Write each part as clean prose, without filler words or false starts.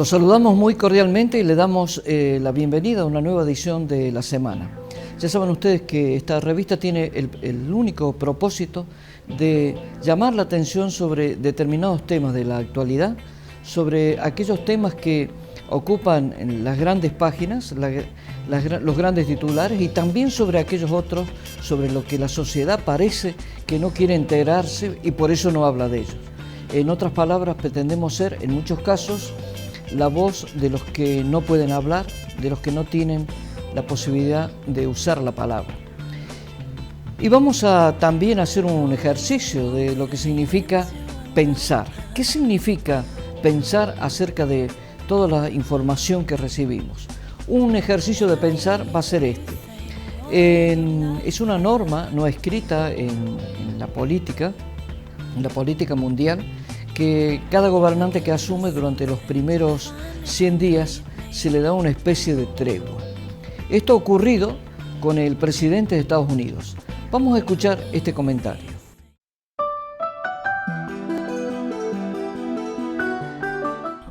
Los saludamos muy cordialmente y le damos la bienvenida a una nueva edición de La Semana. Ya saben ustedes que esta revista tiene el único propósito de llamar la atención sobre determinados temas de la actualidad, sobre aquellos temas que ocupan en las grandes páginas, los grandes titulares, y también sobre aquellos otros sobre lo que la sociedad parece que no quiere enterarse y por eso no habla de ellos. En otras palabras, pretendemos ser, en muchos casos, la voz de los que no pueden hablar, de los que no tienen la posibilidad de usar la palabra. Y vamos a también hacer un ejercicio de lo que significa pensar. ¿Qué significa pensar acerca de toda la información que recibimos? Un ejercicio de pensar va a ser este. Es una norma no escrita en la política mundial, que cada gobernante que asume durante los primeros 100 días se le da una especie de tregua. Esto ha ocurrido con el presidente de Estados Unidos. Vamos a escuchar este comentario.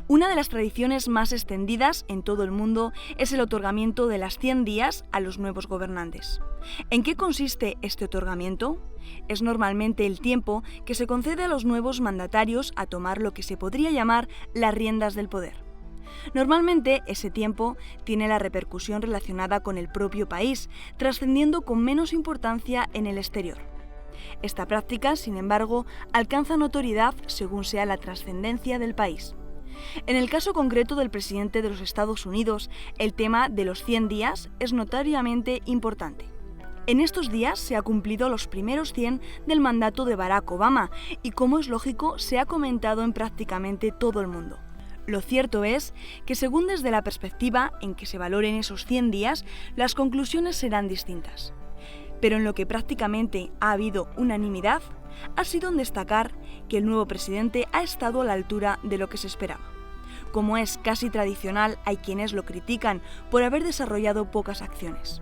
Una de las tradiciones más extendidas en todo el mundo es el otorgamiento de las 100 días a los nuevos gobernantes. ¿En qué consiste este otorgamiento? Es normalmente el tiempo que se concede a los nuevos mandatarios a tomar lo que se podría llamar las riendas del poder. Normalmente ese tiempo tiene la repercusión relacionada con el propio país, trascendiendo con menos importancia en el exterior. Esta práctica, sin embargo, alcanza notoriedad según sea la trascendencia del país. En el caso concreto del presidente de los Estados Unidos, el tema de los 100 días es notoriamente importante. En estos días se ha cumplido los primeros 100 del mandato de Barack Obama y, como es lógico, se ha comentado en prácticamente todo el mundo. Lo cierto es que, según desde la perspectiva en que se valoren esos 100 días, las conclusiones serán distintas. Pero en lo que prácticamente ha habido unanimidad, ha sido en destacar que el nuevo presidente ha estado a la altura de lo que se esperaba. Como es casi tradicional, hay quienes lo critican por haber desarrollado pocas acciones.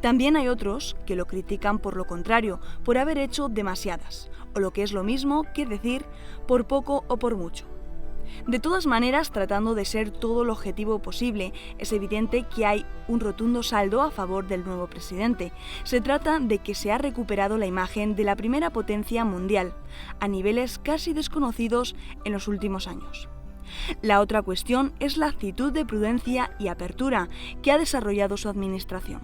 También hay otros que lo critican por lo contrario, por haber hecho demasiadas, o lo que es lo mismo que decir, por poco o por mucho. De todas maneras, tratando de ser todo lo objetivo posible, es evidente que hay un rotundo saldo a favor del nuevo presidente. Se trata de que se ha recuperado la imagen de la primera potencia mundial, a niveles casi desconocidos en los últimos años. La otra cuestión es la actitud de prudencia y apertura que ha desarrollado su administración.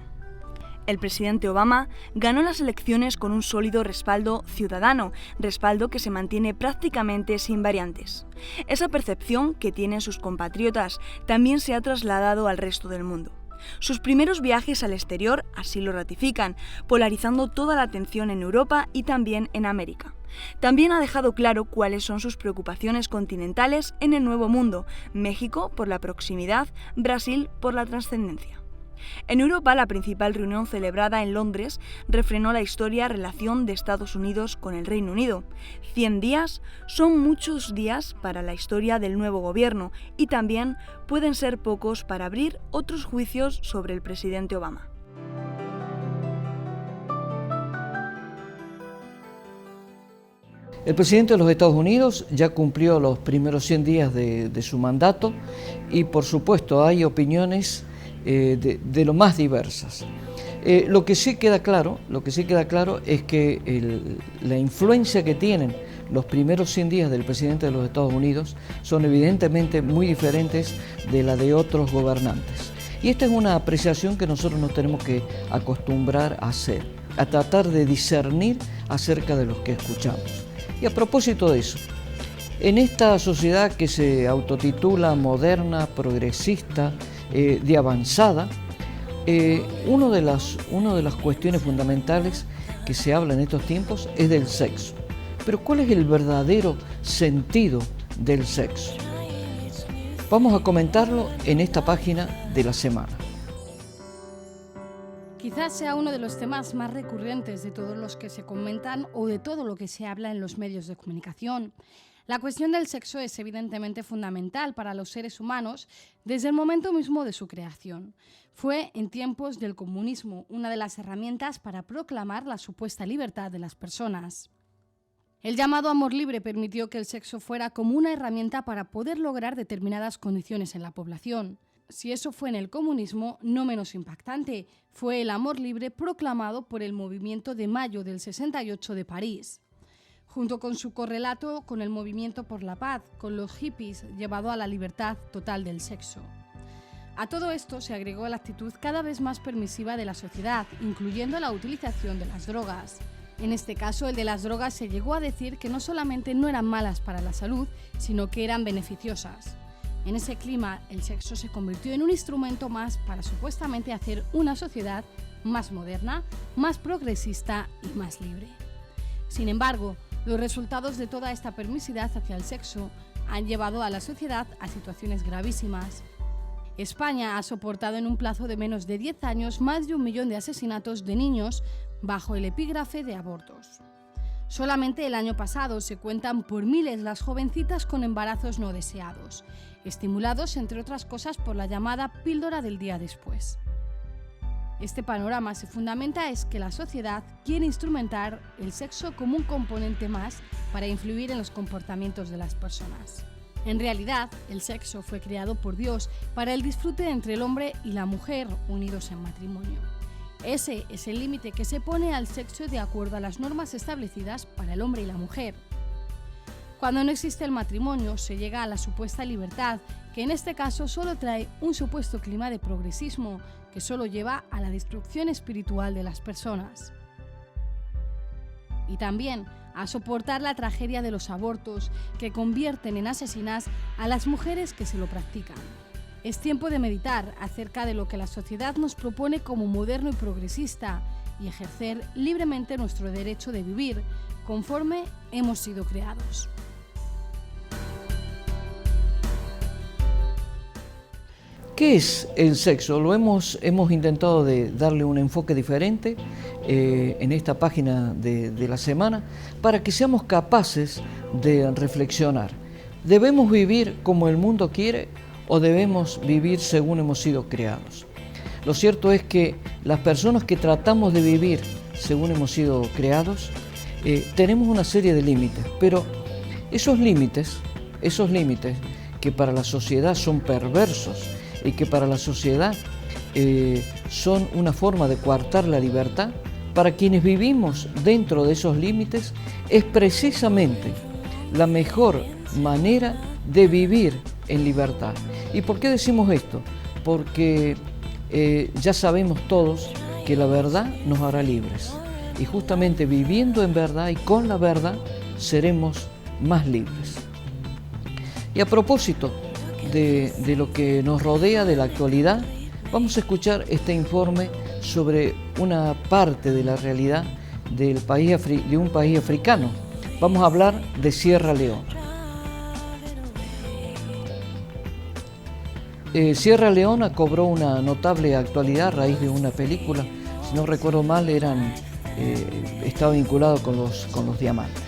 El presidente Obama ganó las elecciones con un sólido respaldo ciudadano, respaldo que se mantiene prácticamente sin variantes. Esa percepción que tienen sus compatriotas también se ha trasladado al resto del mundo. Sus primeros viajes al exterior así lo ratifican, polarizando toda la atención en Europa y también en América. También ha dejado claro cuáles son sus preocupaciones continentales en el Nuevo Mundo: México por la proximidad, Brasil por la trascendencia. En Europa, la principal reunión celebrada en Londres refrenó la histórica relación de Estados Unidos con el Reino Unido. 100 días son muchos días para la historia del nuevo gobierno y también pueden ser pocos para abrir otros juicios sobre el presidente Obama. El presidente de los Estados Unidos ya cumplió los primeros 100 días de su mandato y, por supuesto, hay opiniones de lo más diversas. Lo que sí queda claro es que la influencia que tienen los primeros 100 días del presidente de los Estados Unidos son evidentemente muy diferentes de la de otros gobernantes. Y esta es una apreciación que nosotros nos tenemos que acostumbrar a hacer, a tratar de discernir acerca de los que escuchamos. Y a propósito de eso, en esta sociedad que se autotitula moderna, progresista, de avanzada, una de las cuestiones fundamentales que se habla en estos tiempos es del sexo. Pero ¿cuál es el verdadero sentido del sexo? Vamos a comentarlo en esta página de La Semana. Quizás sea uno de los temas más recurrentes de todos los que se comentan o de todo lo que se habla en los medios de comunicación. La cuestión del sexo es evidentemente fundamental para los seres humanos desde el momento mismo de su creación. Fue en tiempos del comunismo una de las herramientas para proclamar la supuesta libertad de las personas. El llamado amor libre permitió que el sexo fuera como una herramienta para poder lograr determinadas condiciones en la población. Si eso fue en el comunismo, no menos impactante fue el amor libre proclamado por el movimiento de mayo del 68 de París, junto con su correlato con el movimiento por la paz, con los hippies, llevado a la libertad total del sexo. A todo esto se agregó la actitud cada vez más permisiva de la sociedad, incluyendo la utilización de las drogas. En este caso, el de las drogas se llegó a decir que no solamente no eran malas para la salud, sino que eran beneficiosas. En ese clima, el sexo se convirtió en un instrumento más para supuestamente hacer una sociedad más moderna, más progresista y más libre. Sin embargo, los resultados de toda esta permisividad hacia el sexo han llevado a la sociedad a situaciones gravísimas. España ha soportado en un plazo de menos de 10 años más de 1 millón de asesinatos de niños bajo el epígrafe de abortos. Solamente el año pasado se cuentan por miles las jovencitas con embarazos no deseados, estimulados entre otras cosas por la llamada píldora del día después. Este panorama se fundamenta en que la sociedad quiere instrumentar el sexo como un componente más para influir en los comportamientos de las personas. En realidad, el sexo fue creado por Dios para el disfrute entre el hombre y la mujer unidos en matrimonio. Ese es el límite que se pone al sexo de acuerdo a las normas establecidas para el hombre y la mujer. Cuando no existe el matrimonio, se llega a la supuesta libertad, que en este caso solo trae un supuesto clima de progresismo, que solo lleva a la destrucción espiritual de las personas. Y también a soportar la tragedia de los abortos, que convierten en asesinas a las mujeres que se lo practican. Es tiempo de meditar acerca de lo que la sociedad nos propone como moderno y progresista y ejercer libremente nuestro derecho de vivir conforme hemos sido creados. ¿Qué es el sexo? Hemos intentado de darle un enfoque diferente en esta página de la semana para que seamos capaces de reflexionar. ¿Debemos vivir como el mundo quiere o debemos vivir según hemos sido creados? Lo cierto es que las personas que tratamos de vivir según hemos sido creados tenemos una serie de límites, pero esos límites que para la sociedad son perversos y que para la sociedad son una forma de coartar la libertad, para quienes vivimos dentro de esos límites es precisamente la mejor manera de vivir en libertad. ¿Y por qué decimos esto? Porque ya sabemos todos que la verdad nos hará libres, y justamente viviendo en verdad y con la verdad seremos más libres. Y a propósito de lo que nos rodea, de la actualidad, vamos a escuchar este informe sobre una parte de la realidad de un país africano. Vamos a hablar de Sierra Leona. Sierra Leona cobró una notable actualidad a raíz de una película, si no recuerdo mal, estaba vinculado con los diamantes.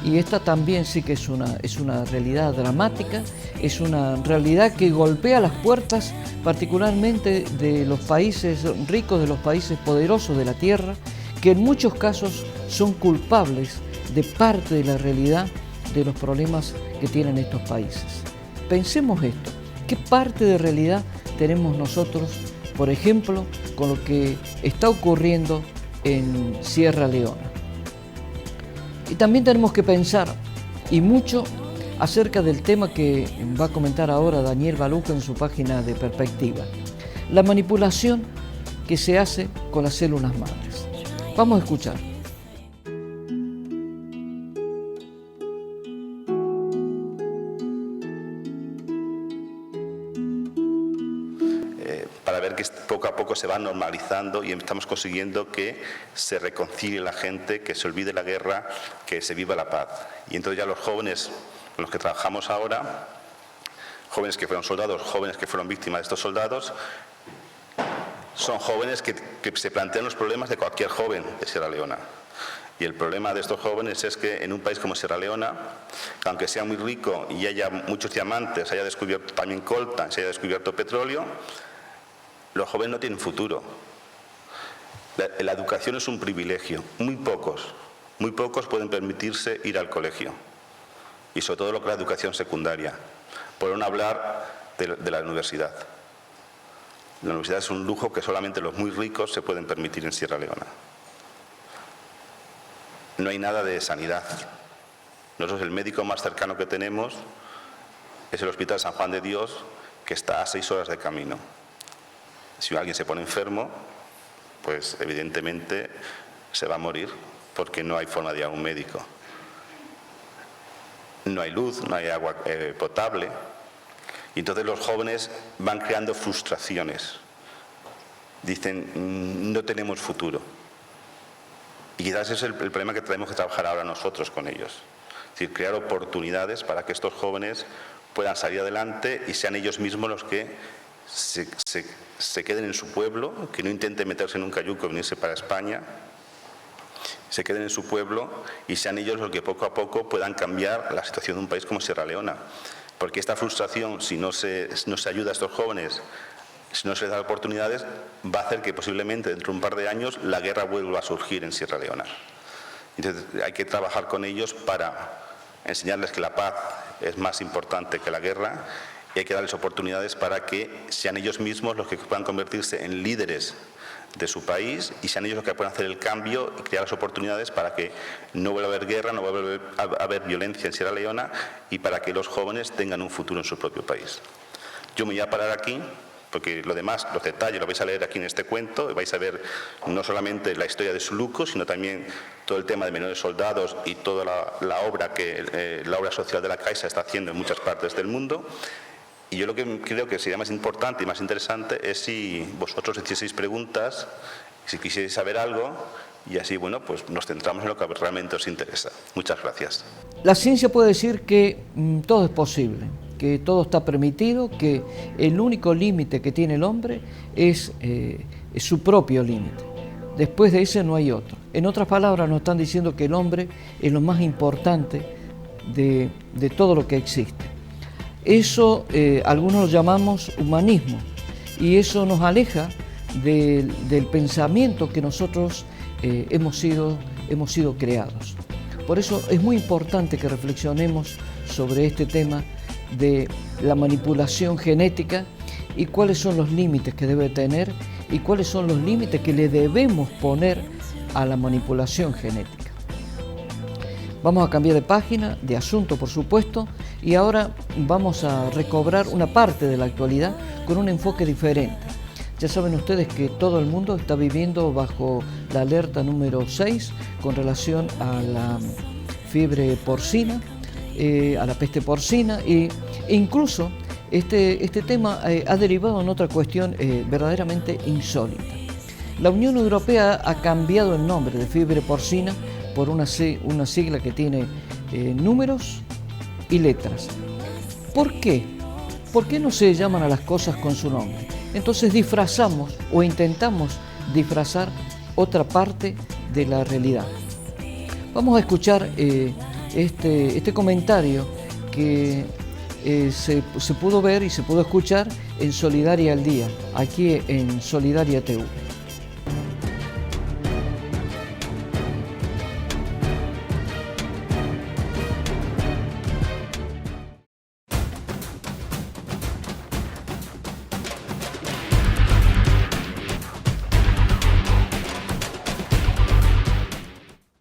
Y esta también sí que es una realidad dramática, es una realidad que golpea las puertas particularmente de los países ricos, de los países poderosos de la tierra, que en muchos casos son culpables de parte de la realidad de los problemas que tienen estos países. Pensemos esto, ¿qué parte de realidad tenemos nosotros, por ejemplo, con lo que está ocurriendo en Sierra Leona? Y también tenemos que pensar, y mucho, acerca del tema que va a comentar ahora Daniel Baluja en su página de Perspectiva, la manipulación que se hace con las células madres. Vamos a escuchar. Para ver que poco a poco se va normalizando y estamos consiguiendo que se reconcilie la gente, que se olvide la guerra, que se viva la paz. Y entonces ya los jóvenes con los que trabajamos ahora, jóvenes que fueron soldados, jóvenes que fueron víctimas de estos soldados, son jóvenes que se plantean los problemas de cualquier joven de Sierra Leona. Y el problema de estos jóvenes es que en un país como Sierra Leona, aunque sea muy rico y haya muchos diamantes, se haya descubierto también coltan, se haya descubierto petróleo, los jóvenes no tienen futuro. La educación es un privilegio, muy pocos muy pocos pueden permitirse ir al colegio, y sobre todo lo que es la educación secundaria, por no hablar de la universidad. La universidad es un lujo que solamente los muy ricos se pueden permitir en Sierra Leona. No hay nada de sanidad. Nosotros el médico más cercano que tenemos es el Hospital San Juan de Dios, que está a 6 horas de camino. Si alguien se pone enfermo, pues evidentemente se va a morir porque no hay forma de ir a un médico. No hay luz, no hay agua potable. Y entonces los jóvenes van creando frustraciones. Dicen, no tenemos futuro. Y quizás ese es el problema que tenemos que trabajar ahora nosotros con ellos. Es decir, crear oportunidades para que estos jóvenes puedan salir adelante y sean ellos mismos los que se queden en su pueblo, que no intenten meterse en un cayuco y venirse para España, se queden en su pueblo y sean ellos los que poco a poco puedan cambiar la situación de un país como Sierra Leona. Porque esta frustración, si no se ayuda a estos jóvenes, si no se les da oportunidades, va a hacer que posiblemente dentro de un par de años la guerra vuelva a surgir en Sierra Leona. Entonces hay que trabajar con ellos para enseñarles que la paz es más importante que la guerra y hay que darles oportunidades para que sean ellos mismos los que puedan convertirse en líderes de su país y sean ellos los que puedan hacer el cambio y crear las oportunidades para que no vuelva a haber guerra, no vuelva a haber violencia en Sierra Leona y para que los jóvenes tengan un futuro en su propio país. Yo me voy a parar aquí porque lo demás, los detalles, lo vais a leer aquí en este cuento, vais a ver no solamente la historia de Suluco, sino también todo el tema de menores soldados y toda la obra que la obra social de la Caixa está haciendo en muchas partes del mundo. Y yo lo que creo que sería más importante y más interesante es si vosotros hicieseis preguntas, si quisierais saber algo, y así, bueno, pues nos centramos en lo que realmente os interesa. Muchas gracias. La ciencia puede decir que todo es posible, que todo está permitido, que el único límite que tiene el hombre es su propio límite. Después de ese no hay otro. En otras palabras, nos están diciendo que el hombre es lo más importante de todo lo que existe. Eso algunos lo llamamos humanismo y eso nos aleja del pensamiento que nosotros hemos sido creados. Por eso es muy importante que reflexionemos sobre este tema de la manipulación genética y cuáles son los límites que debe tener y cuáles son los límites que le debemos poner a la manipulación genética. Vamos a cambiar de página, de asunto por supuesto, y ahora vamos a recobrar una parte de la actualidad con un enfoque diferente. Ya saben ustedes que todo el mundo está viviendo bajo la alerta número 6 con relación a la fiebre porcina, a la peste porcina, e incluso este tema ha derivado en otra cuestión verdaderamente insólita. La Unión Europea ha cambiado el nombre de fiebre porcina por una sigla que tiene números y letras. ¿Por qué? ¿Por qué no se llaman a las cosas con su nombre? Entonces disfrazamos o intentamos disfrazar otra parte de la realidad. Vamos a escuchar este comentario que se pudo ver y se pudo escuchar en Solidaria al Día, aquí en Solidaria TV.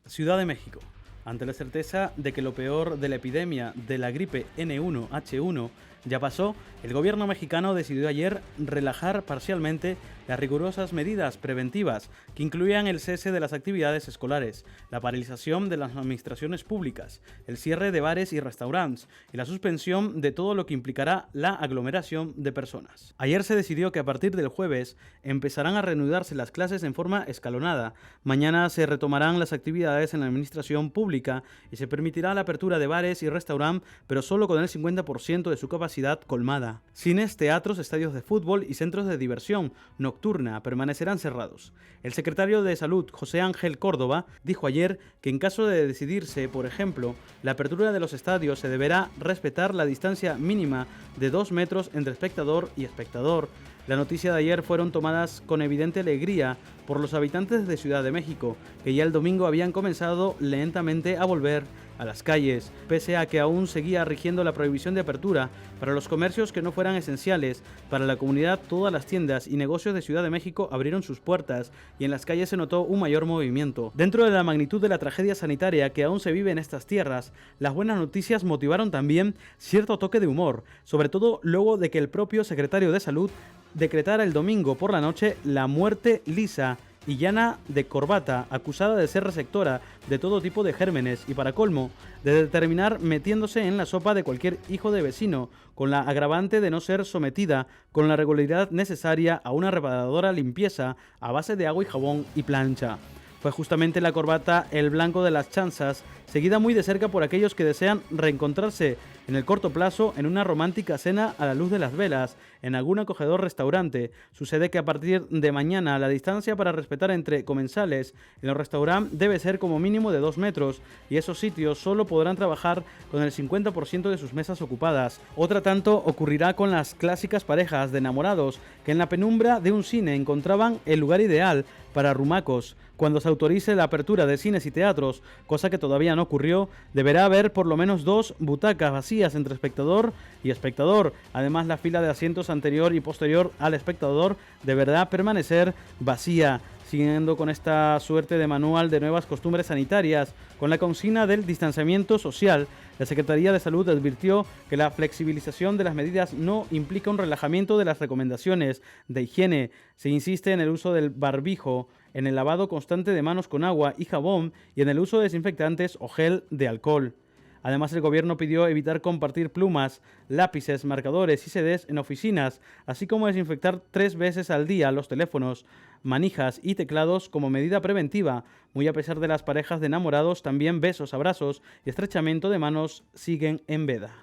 Ciudad de México. Ante la certeza de que lo peor de la epidemia de la gripe N1H1 ya pasó, el gobierno mexicano decidió ayer relajar parcialmente las rigurosas medidas preventivas que incluían el cese de las actividades escolares, la paralización de las administraciones públicas, el cierre de bares y restaurantes y la suspensión de todo lo que implicará la aglomeración de personas. Ayer se decidió que a partir del jueves empezarán a reanudarse las clases en forma escalonada. Mañana se retomarán las actividades en la administración pública y se permitirá la apertura de bares y restaurantes, pero solo con el 50% de su capacidad colmada. Cines, teatros, estadios de fútbol y centros de diversión nocturna permanecerán cerrados. El secretario de Salud, José Ángel Córdoba, dijo ayer que en caso de decidirse, por ejemplo, la apertura de los estadios, se deberá respetar la distancia mínima de 2 metros entre espectador y espectador. La noticia de ayer fueron tomadas con evidente alegría por los habitantes de Ciudad de México, que ya el domingo habían comenzado lentamente a volver a las calles, pese a que aún seguía rigiendo la prohibición de apertura para los comercios que no fueran esenciales. Para la comunidad, todas las tiendas y negocios de Ciudad de México abrieron sus puertas y en las calles se notó un mayor movimiento. Dentro de la magnitud de la tragedia sanitaria que aún se vive en estas tierras, las buenas noticias motivaron también cierto toque de humor, sobre todo luego de que el propio secretario de Salud decretara el domingo por la noche la muerte lisa y llana de Corbata, acusada de ser receptora de todo tipo de gérmenes y, para colmo, de terminar metiéndose en la sopa de cualquier hijo de vecino, con la agravante de no ser sometida con la regularidad necesaria a una reparadora limpieza a base de agua y jabón y plancha. Fue justamente la Corbata el blanco de las chanzas, seguida muy de cerca por aquellos que desean reencontrarse en el corto plazo en una romántica cena a la luz de las velas, en algún acogedor restaurante. Sucede que a partir de mañana la distancia para respetar entre comensales en los restaurantes debe ser como mínimo de 2 metros y esos sitios solo podrán trabajar con el 50% de sus mesas ocupadas. Otra tanto ocurrirá con las clásicas parejas de enamorados que en la penumbra de un cine encontraban el lugar ideal para rumacos. Cuando se autorice la apertura de cines y teatros, cosa que todavía no ocurrió, deberá haber por lo menos 2 butacas vacías entre espectador y espectador. Además, la fila de asientos anterior y posterior al espectador deberá permanecer vacía. Siguiendo con esta suerte de manual de nuevas costumbres sanitarias, con la consigna del distanciamiento social, la Secretaría de Salud advirtió que la flexibilización de las medidas no implica un relajamiento de las recomendaciones de higiene. Se insiste en el uso del barbijo, en el lavado constante de manos con agua y jabón y en el uso de desinfectantes o gel de alcohol. Además, el gobierno pidió evitar compartir plumas, lápices, marcadores y CDs en oficinas, así como desinfectar 3 veces al día los teléfonos, manijas y teclados como medida preventiva. Muy a pesar de las parejas de enamorados, también besos, abrazos y estrechamiento de manos siguen en veda.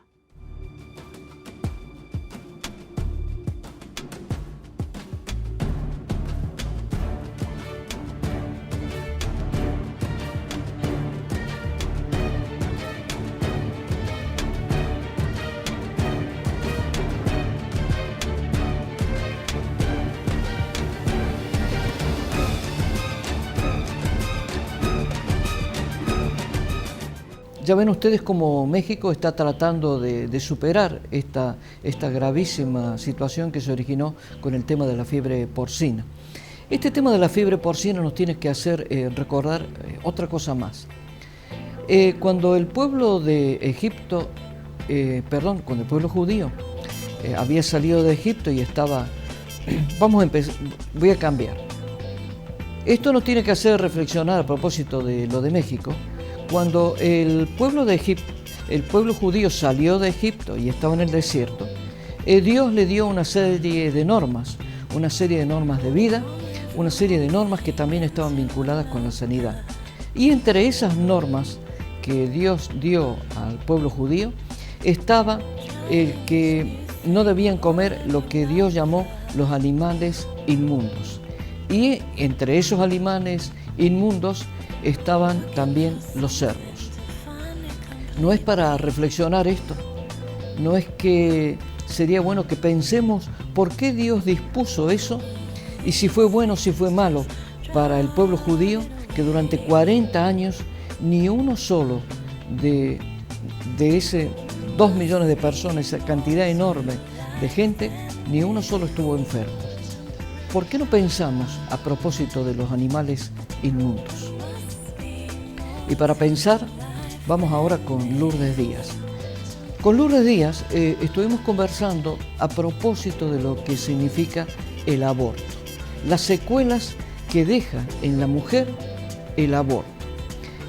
Ya ven ustedes cómo México está tratando de superar esta gravísima situación que se originó con el tema de la fiebre porcina. Este tema de la fiebre porcina nos tiene que hacer recordar otra cosa más. Cuando el pueblo de Egipto, cuando el pueblo judío había salido de Egipto y estaba... voy a cambiar. Esto nos tiene que hacer reflexionar a propósito de lo de México. Cuando el pueblo judío salió de Egipto y estaba en el desierto, Dios le dio una serie de normas de vida, una serie de normas que también estaban vinculadas con la sanidad. Y entre esas normas que Dios dio al pueblo judío estaba el que no debían comer lo que Dios llamó los animales inmundos. Y entre esos animales inmundos estaban también los cerdos. No es para reflexionar esto, no es que sería bueno que pensemos por qué Dios dispuso eso y si fue bueno o si fue malo para el pueblo judío, que durante 40 años ni uno solo de ese 2 millones de personas, esa cantidad enorme de gente, ni uno solo estuvo enfermo. ¿Por qué no pensamos a propósito de los animales inmundos? Y para pensar, vamos ahora con Lourdes Díaz. Con Lourdes Díaz estuvimos conversando a propósito de lo que significa el aborto, las secuelas que deja en la mujer el aborto.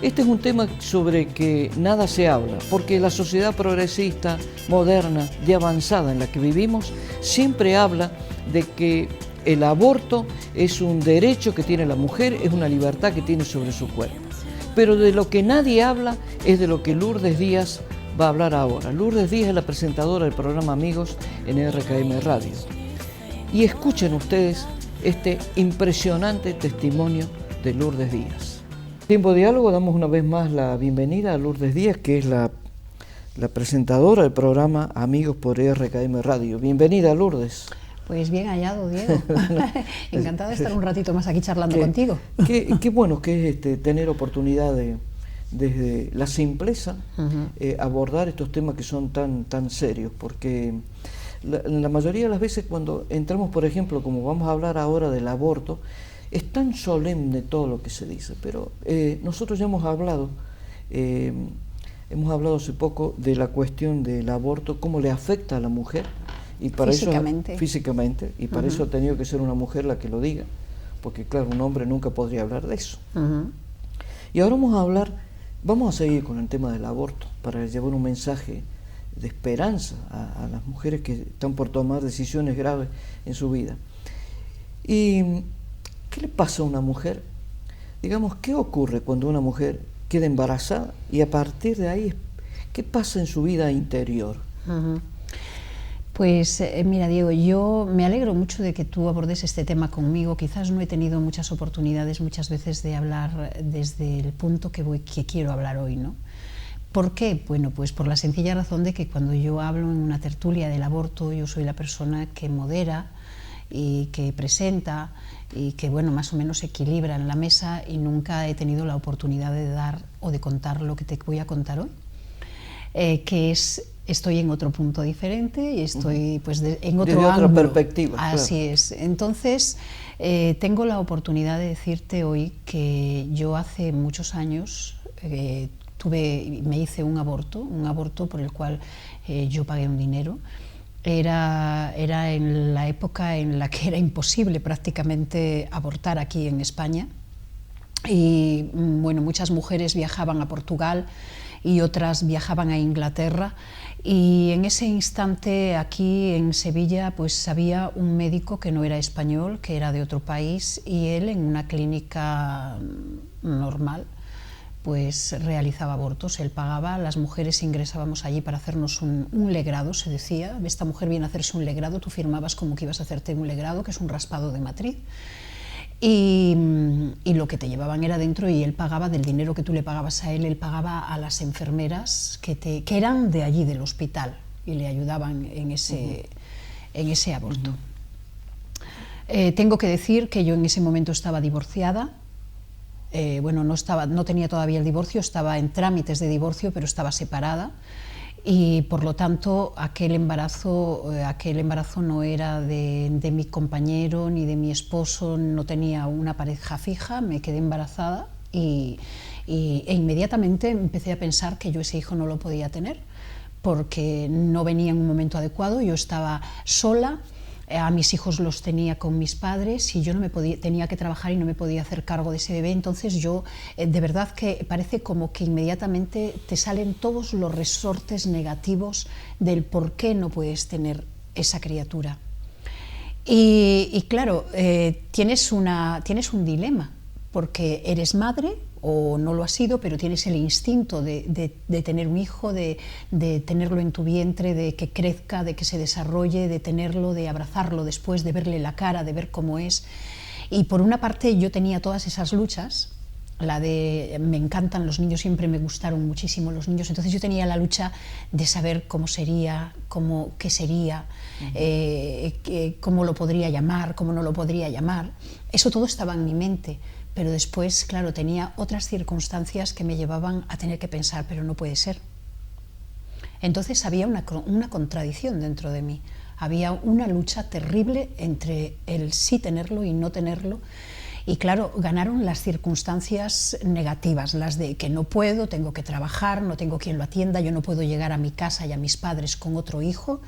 Este es un tema sobre que nada se habla, porque la sociedad progresista, moderna, de avanzada en la que vivimos, siempre habla de que el aborto es un derecho que tiene la mujer, es una libertad que tiene sobre su cuerpo. Pero de lo que nadie habla es de lo que Lourdes Díaz va a hablar ahora. Lourdes Díaz es la presentadora del programa Amigos en RKM Radio. Y escuchen ustedes este impresionante testimonio de Lourdes Díaz. Tiempo de diálogo, damos una vez más la bienvenida a Lourdes Díaz, que es la presentadora del programa Amigos por RKM Radio. Bienvenida, Lourdes. Pues bien hallado, Diego. Encantada de estar un ratito más aquí charlando contigo. Qué bueno que es tener oportunidad de, desde la simpleza, abordar estos temas que son tan serios, porque la mayoría de las veces cuando entramos, por ejemplo, como vamos a hablar ahora del aborto, es tan solemne todo lo que se dice, pero nosotros ya hemos hablado hace poco de la cuestión del aborto, cómo le afecta a la mujer, y para físicamente, y para eso ha tenido que ser una mujer la que lo diga, porque claro, un hombre nunca podría hablar de eso. Y ahora vamos a seguir con el tema del aborto, para llevar un mensaje de esperanza a las mujeres que están por tomar decisiones graves en su vida. ¿Y qué le pasa a una mujer? Digamos, ¿qué ocurre cuando una mujer queda embarazada y a partir de ahí, qué pasa en su vida interior? Pues mira, Diego, yo me alegro mucho de que tú abordes este tema conmigo. Quizás no he tenido muchas oportunidades muchas veces de hablar desde el punto que quiero hablar hoy, ¿no? ¿Por qué? Bueno, pues por la sencilla razón de que cuando yo hablo en una tertulia del aborto, yo soy la persona que modera y que presenta y que, bueno, más o menos equilibra en la mesa, y nunca he tenido la oportunidad de dar o de contar lo que te voy a contar hoy, que es... Estoy en otro punto diferente y estoy pues en otro ángulo. Desde otra perspectiva. Así claro. es. Entonces, tengo la oportunidad de decirte hoy que yo hace muchos años me hice un aborto por el cual yo pagué un dinero. Era en la época en la que era imposible prácticamente abortar aquí en España. Y bueno, muchas mujeres viajaban a Portugal y otras viajaban a Inglaterra, y en ese instante aquí en Sevilla pues había un médico que no era español, que era de otro país, y él en una clínica normal pues realizaba abortos. Él pagaba, las mujeres ingresábamos allí para hacernos un legrado, se decía, esta mujer viene a hacerse un legrado, tú firmabas como que ibas a hacerte un legrado, que es un raspado de matriz. Y lo que te llevaban era dentro, y él pagaba del dinero que tú le pagabas a él, él pagaba a las enfermeras que eran de allí del hospital y le ayudaban en ese aborto. Tengo que decir que yo en ese momento estaba divorciada. Bueno, no tenía todavía el divorcio, estaba en trámites de divorcio, pero estaba separada. Y por lo tanto aquel embarazo no era de mi compañero ni de mi esposo, no tenía una pareja fija, me quedé embarazada e inmediatamente empecé a pensar que yo ese hijo no lo podía tener porque no venía en un momento adecuado. Yo estaba sola, a mis hijos los tenía con mis padres y yo tenía que trabajar y no me podía hacer cargo de ese bebé. Entonces yo, de verdad que parece como que inmediatamente te salen todos los resortes negativos del por qué no puedes tener esa criatura. Y claro, tienes un dilema, porque eres madre, o no lo has sido, pero tienes el instinto de tener un hijo, de tenerlo en tu vientre, de que crezca, de que se desarrolle, de tenerlo, de abrazarlo después, de verle la cara, de ver cómo es. Y por una parte yo tenía todas esas luchas, me encantan los niños, siempre me gustaron muchísimo los niños, entonces yo tenía la lucha de saber cómo sería, qué sería, cómo lo podría llamar, cómo no lo podría llamar. Eso todo estaba en mi mente. Pero después, claro, tenía otras circunstancias que me llevaban a tener que pensar, pero no puede ser. Entonces había una contradicción dentro de mí, había una lucha terrible entre el sí tenerlo y no tenerlo, y claro, ganaron las circunstancias negativas, las de que no puedo, tengo que trabajar, no tengo quien lo atienda, yo no puedo llegar a mi casa y a mis padres con otro hijo,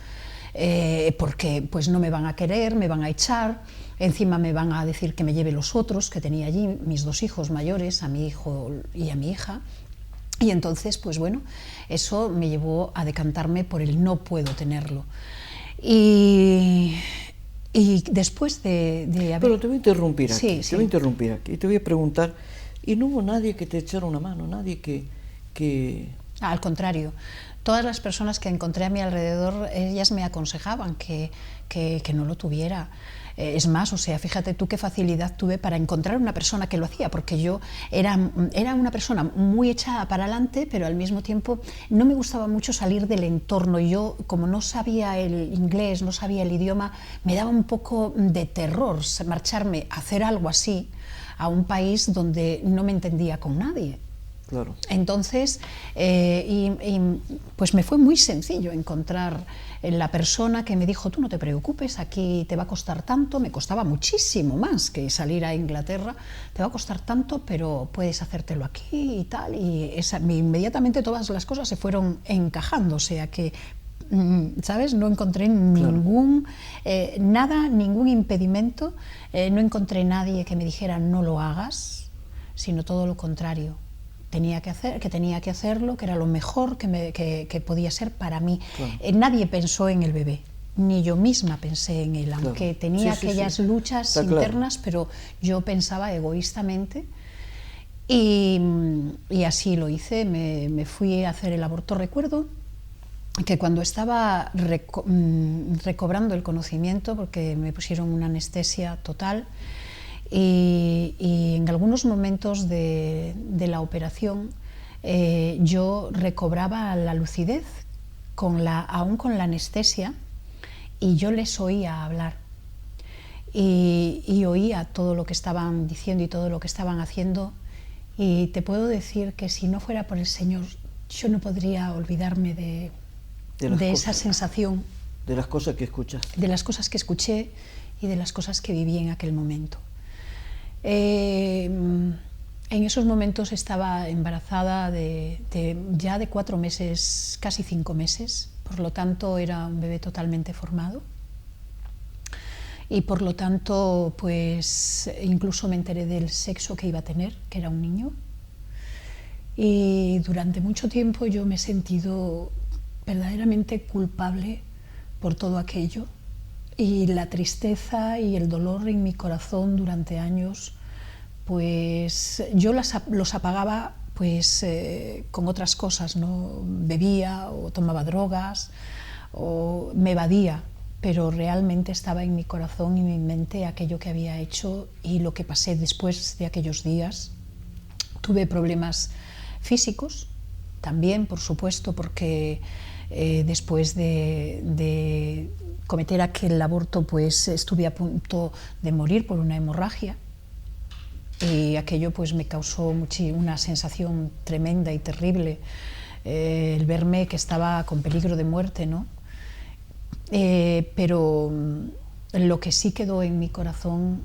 porque pues no me van a querer, me van a echar. Encima me van a decir que me lleve los otros que tenía allí, mis dos hijos mayores, a mi hijo y a mi hija. Y entonces, pues bueno, eso me llevó a decantarme por el no puedo tenerlo. Y después de haber... Pero te voy a interrumpir aquí, sí. Te voy a interrumpir aquí, y te voy a preguntar, ¿y no hubo nadie que te echara una mano, nadie que... Al contrario, todas las personas que encontré a mi alrededor, ellas me aconsejaban que no lo tuviera. Es más, o sea, fíjate tú qué facilidad tuve para encontrar una persona que lo hacía, porque yo era una persona muy echada para adelante, pero al mismo tiempo no me gustaba mucho salir del entorno. Yo, como no sabía el inglés, no sabía el idioma, me daba un poco de terror marcharme a hacer algo así a un país donde no me entendía con nadie. Claro. Entonces, pues me fue muy sencillo encontrar la persona que me dijo, tú no te preocupes, aquí te va a costar tanto, me costaba muchísimo más que salir a Inglaterra, te va a costar tanto, pero puedes hacértelo aquí y tal, y inmediatamente todas las cosas se fueron encajando, o sea que, ¿sabes? No encontré ningún impedimento, no encontré nadie que me dijera no lo hagas, sino todo lo contrario. Tenía que hacerlo, que era lo mejor que podía ser para mí. Claro. Nadie pensó en el bebé, ni yo misma pensé en él, aunque tenía aquellas luchas internas, pero yo pensaba egoístamente y así lo hice. Me fui a hacer el aborto. Recuerdo que cuando estaba recobrando el conocimiento, porque me pusieron una anestesia total, y en algunos momentos de la operación yo recobraba la lucidez aún con la anestesia, y yo les oía hablar y oía todo lo que estaban diciendo y todo lo que estaban haciendo, y te puedo decir que si no fuera por el Señor yo no podría olvidarme de esa sensación, de las cosas que escuchas, de las cosas que escuché y de las cosas que viví en aquel momento. En esos momentos estaba embarazada ya de 4 meses, casi 5 meses, por lo tanto era un bebé totalmente formado, y por lo tanto pues incluso me enteré del sexo que iba a tener, que era un niño, y durante mucho tiempo yo me he sentido verdaderamente culpable por todo aquello. Y la tristeza y el dolor en mi corazón durante años, pues yo los apagaba pues, con otras cosas, ¿no? Bebía o tomaba drogas o me evadía, pero realmente estaba en mi corazón y mi mente aquello que había hecho y lo que pasé después de aquellos días. Tuve problemas físicos también, por supuesto, porque después de cometer aquel aborto, pues estuve a punto de morir por una hemorragia, y aquello pues me causó una sensación tremenda y terrible, el verme que estaba con peligro de muerte, ¿no? Pero lo que sí quedó en mi corazón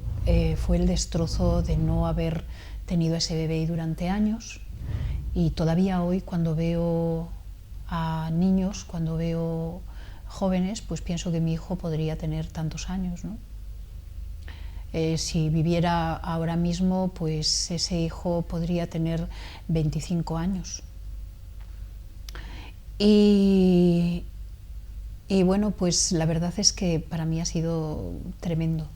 fue el destrozo de no haber tenido ese bebé durante años, y todavía hoy cuando veo a niños, cuando veo jóvenes, pues pienso que mi hijo podría tener tantos años, ¿no? Si viviera ahora mismo, pues ese hijo podría tener 25 años. Y bueno, pues la verdad es que para mí ha sido tremendo,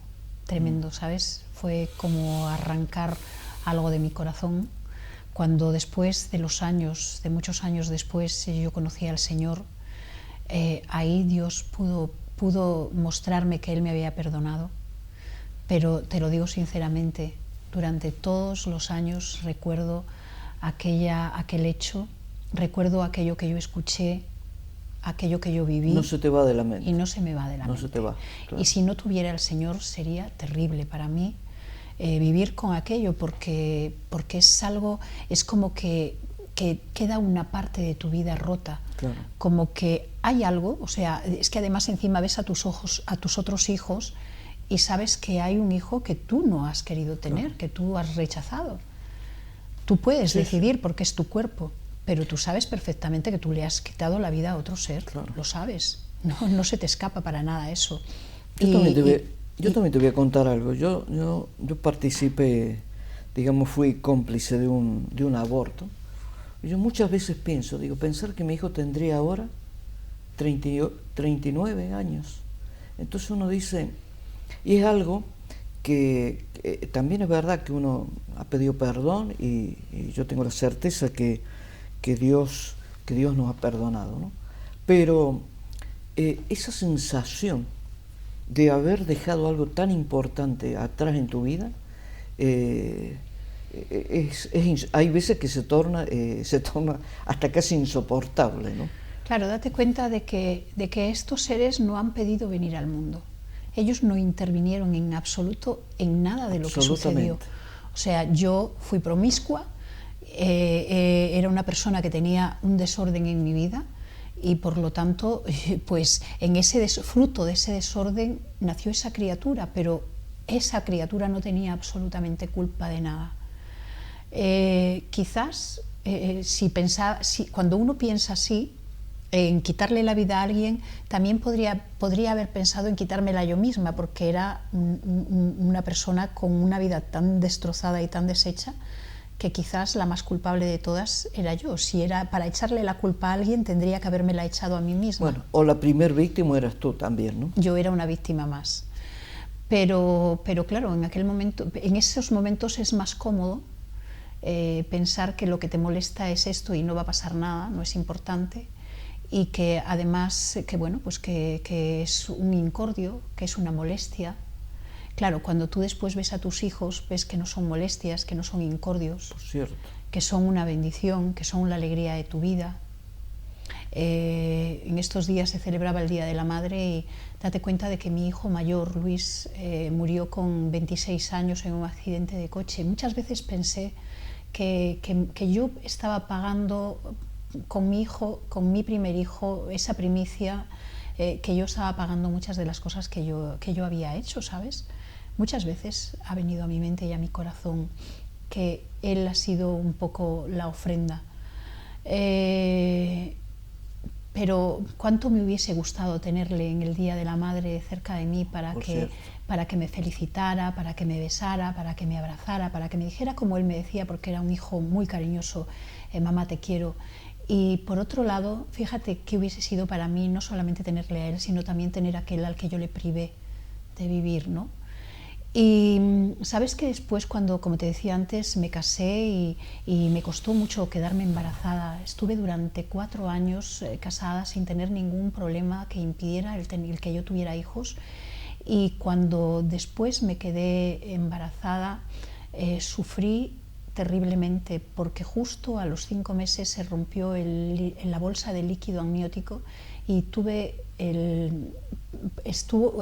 ¿sabes? Fue como arrancar algo de mi corazón, cuando después de muchos años después, yo conocí al Señor. Ahí Dios pudo mostrarme que Él me había perdonado, pero te lo digo sinceramente, durante todos los años recuerdo aquel hecho, recuerdo aquello que yo escuché, aquello que yo viví. No se te va de la mente. Y no se me va de la mente. No se te va, claro. Y si no tuviera el Señor sería terrible para mí vivir con aquello, porque es como que queda una parte de tu vida rota, claro. Como que hay algo, o sea, es que además encima ves a tus otros hijos y sabes que hay un hijo que tú no has querido tener, claro. Que tú has rechazado. Tú puedes decidir porque es tu cuerpo, pero tú sabes perfectamente que tú le has quitado la vida a otro ser, claro. Lo sabes, no se te escapa para nada eso. Yo también te voy a contar algo. Yo participé, digamos, fui cómplice de un aborto. Yo muchas veces pensar que mi hijo tendría ahora 39 años. Entonces uno dice, y es algo que también es verdad que uno ha pedido perdón y yo tengo la certeza que Dios nos ha perdonado, ¿no? Pero esa sensación de haber dejado algo tan importante atrás en tu vida, hay veces que se torna hasta casi insoportable, ¿no? Claro, date cuenta de que estos seres no han pedido venir al mundo. Ellos no intervinieron en absoluto en nada de lo que sucedió. O sea, yo fui promiscua, era una persona que tenía un desorden en mi vida y por lo tanto, pues en ese fruto de ese desorden nació esa criatura, pero esa criatura no tenía absolutamente culpa de nada. Quizás cuando uno piensa así, en quitarle la vida a alguien, también podría haber pensado en quitármela yo misma, porque era una persona con una vida tan destrozada y tan deshecha que quizás la más culpable de todas era yo. Si era para echarle la culpa a alguien, tendría que habérmela echado a mí misma. Bueno, o la primer víctima eras tú también, ¿no? Yo era una víctima más. Pero claro, en esos momentos es más cómodo pensar que lo que te molesta es esto y no va a pasar nada, no es importante, y que además que es un incordio, que es una molestia. Claro, cuando tú después ves a tus hijos, ves que no son molestias, que no son incordios, que son una bendición, que son la alegría de tu vida. En estos días se celebraba el Día de la Madre y date cuenta de que mi hijo mayor, Luis, murió con 26 años en un accidente de coche. Muchas veces pensé que yo estaba pagando con mi hijo, con mi primer hijo, esa primicia, que yo estaba pagando muchas de las cosas que yo había hecho, ¿sabes? Muchas veces ha venido a mi mente y a mi corazón que él ha sido un poco la ofrenda. Pero cuánto me hubiese gustado tenerle en el Día de la Madre cerca de mí para que me felicitara, para que me besara, para que me abrazara, para que me dijera como él me decía, porque era un hijo muy cariñoso, mamá te quiero. Y por otro lado, fíjate qué hubiese sido para mí no solamente tenerle a él, sino también tener a aquel al que yo le privé de vivir, ¿no? Y sabes que después, cuando, como te decía antes, me casé y me costó mucho quedarme embarazada. Estuve durante 4 años casada sin tener ningún problema que impidiera el que yo tuviera hijos. Y cuando después me quedé embarazada, sufrí terriblemente, porque justo a los 5 meses se rompió la bolsa de líquido amniótico y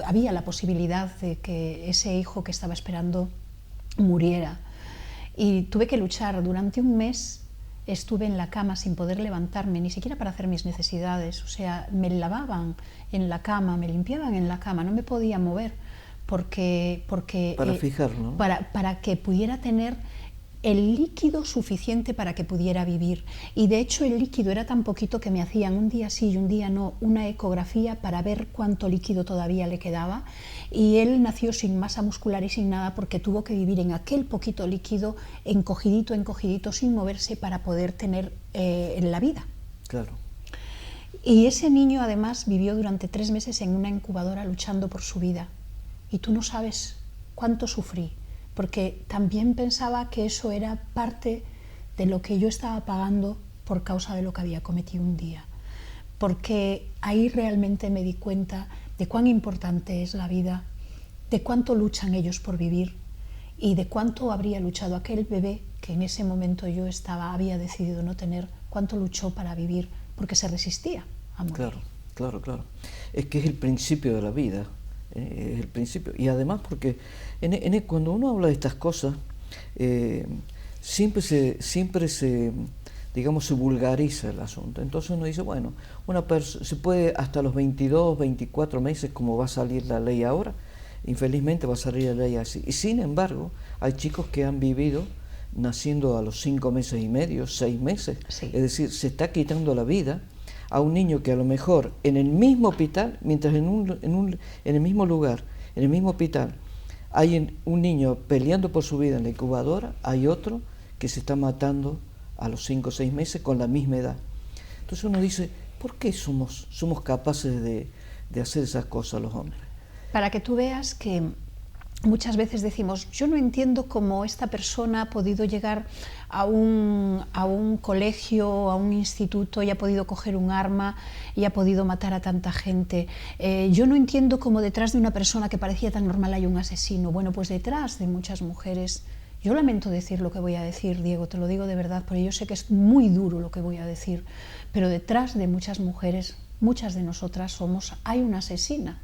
había la posibilidad de que ese hijo que estaba esperando muriera. Y tuve que luchar durante 1 mes. Estuve en la cama sin poder levantarme, ni siquiera para hacer mis necesidades. O sea, me lavaban en la cama, me limpiaban en la cama, no me podía mover porque para fijarlo, ¿no? para que pudiera tener el líquido suficiente para que pudiera vivir. Y de hecho el líquido era tan poquito que me hacían un día sí y un día no una ecografía para ver cuánto líquido todavía le quedaba, y él nació sin masa muscular y sin nada porque tuvo que vivir en aquel poquito líquido, encogidito, sin moverse, para poder tener la vida. Claro. Y ese niño además vivió durante 3 meses en una incubadora luchando por su vida, y tú no sabes cuánto sufrí, porque también pensaba que eso era parte de lo que yo estaba pagando por causa de lo que había cometido un día. Porque ahí realmente me di cuenta de cuán importante es la vida, de cuánto luchan ellos por vivir y de cuánto habría luchado aquel bebé que en ese momento yo había decidido no tener, cuánto luchó para vivir, porque se resistía a morir. Claro. Es que es el principio de la vida. Es el principio, y además porque cuando uno habla de estas cosas siempre se vulgariza el asunto. Entonces uno dice, bueno, se puede hasta los 22, 24 meses, como va a salir la ley ahora, infelizmente va a salir la ley así, y sin embargo hay chicos que han vivido naciendo a los 5 meses y medio, 6 meses, sí. Es decir, se está quitando la vida a un niño que a lo mejor en el mismo hospital, mientras en el mismo lugar, en el mismo hospital, hay un niño peleando por su vida en la incubadora, hay otro que se está matando a los 5 o 6 meses con la misma edad. Entonces uno dice, ¿por qué somos capaces de hacer esas cosas los hombres? Para que tú veas que muchas veces decimos, yo no entiendo cómo esta persona ha podido llegar a un colegio, a un instituto y ha podido coger un arma y ha podido matar a tanta gente. Yo no entiendo cómo detrás de una persona que parecía tan normal hay un asesino. Bueno, pues detrás de muchas mujeres, yo lamento decir lo que voy a decir, Diego, te lo digo de verdad, porque yo sé que es muy duro lo que voy a decir, pero detrás de muchas mujeres, muchas de nosotras hay una asesina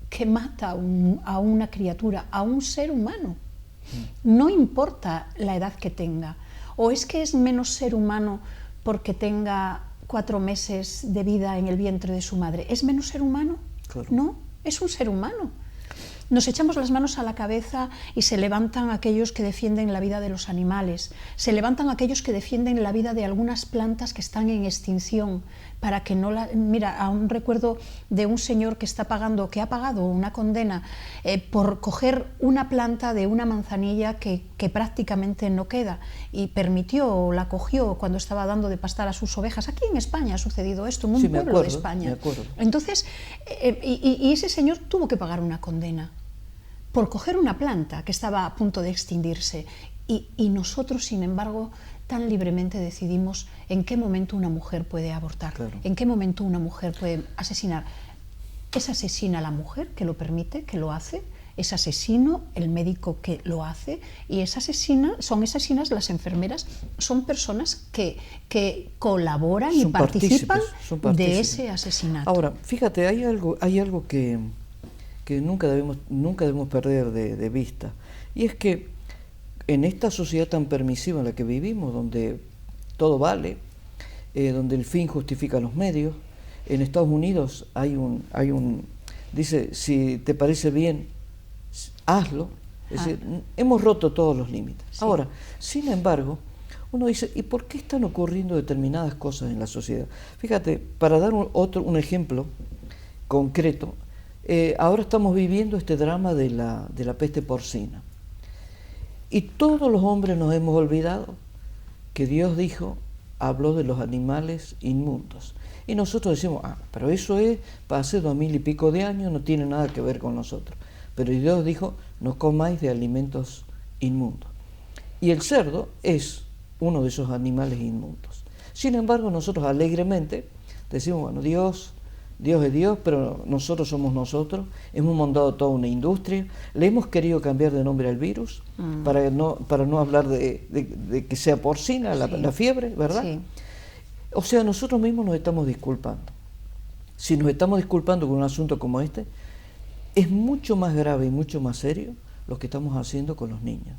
que mata a una criatura, a un ser humano. No importa la edad que tenga. ¿O es que es menos ser humano porque tenga 4 meses de vida en el vientre de su madre? ¿Es menos ser humano? Claro. No, es un ser humano. Nos echamos las manos a la cabeza y se levantan aquellos que defienden la vida de los animales, se levantan aquellos que defienden la vida de algunas plantas que están en extinción, para que no la... Mira, aún recuerdo de un señor que ha pagado una condena por coger una planta de una manzanilla que prácticamente no queda, y la cogió cuando estaba dando de pastar a sus ovejas. Aquí en España ha sucedido esto, en un pueblo de España. Me acuerdo. Entonces, y ese señor tuvo que pagar una condena por coger una planta que estaba a punto de extinguirse, y nosotros, sin embargo, tan libremente decidimos en qué momento una mujer puede abortar, claro, en qué momento una mujer puede asesinar. ¿Es asesina la mujer que lo permite, que lo hace? ¿Es asesino el médico que lo hace? Y son asesinas las enfermeras, son personas que colaboran y participan de ese asesinato. Ahora, fíjate, hay algo que nunca debemos perder de vista, y es que en esta sociedad tan permisiva en la que vivimos, donde todo vale, donde el fin justifica los medios, en Estados Unidos dice, si te parece bien, hazlo. Es decir, hemos roto todos los límites. Sí. Ahora, sin embargo, uno dice, ¿y por qué están ocurriendo determinadas cosas en la sociedad? Fíjate, para dar un ejemplo concreto, ahora estamos viviendo este drama de la peste porcina. Y todos los hombres nos hemos olvidado que Dios habló de los animales inmundos. Y nosotros decimos, pero eso es para hace 2000 y pico de años, no tiene nada que ver con nosotros. Pero Dios dijo, no comáis de alimentos inmundos. Y el cerdo es uno de esos animales inmundos. Sin embargo, nosotros alegremente decimos, bueno, Dios es Dios, pero nosotros somos nosotros. Hemos montado toda una industria, le hemos querido cambiar de nombre al virus para no hablar de que sea porcina, la fiebre, ¿verdad? Sí. O sea, nosotros mismos nos estamos disculpando. Si nos estamos disculpando con un asunto como este, es mucho más grave y mucho más serio lo que estamos haciendo con los niños.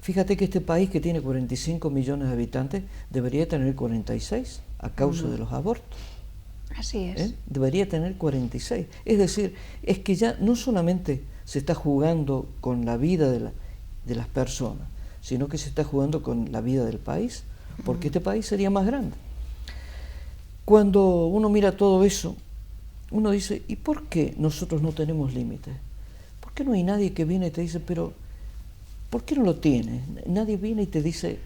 Fíjate que este país, que tiene 45 millones de habitantes, debería tener 46 a causa de los abortos. Así es. Debería tener 46. Es decir, es que ya no solamente se está jugando con la vida de las personas, sino que se está jugando con la vida del país, porque este país sería más grande. Cuando uno mira todo eso, uno dice, ¿y por qué nosotros no tenemos límites? ¿Por qué no hay nadie que viene y te dice, pero ¿por qué no lo tienes? Nadie viene y te dice,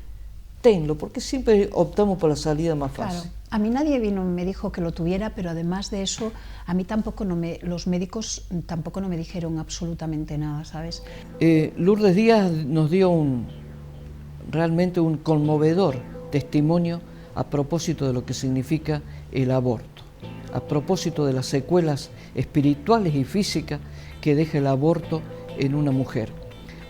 tenlo, porque siempre optamos por la salida más fácil. Claro. A mí nadie vino y me dijo que lo tuviera, pero además de eso, a mí los médicos tampoco no me dijeron absolutamente nada, ¿sabes? Lourdes Díaz nos dio realmente un conmovedor testimonio a propósito de lo que significa el aborto, a propósito de las secuelas espirituales y físicas que deja el aborto en una mujer.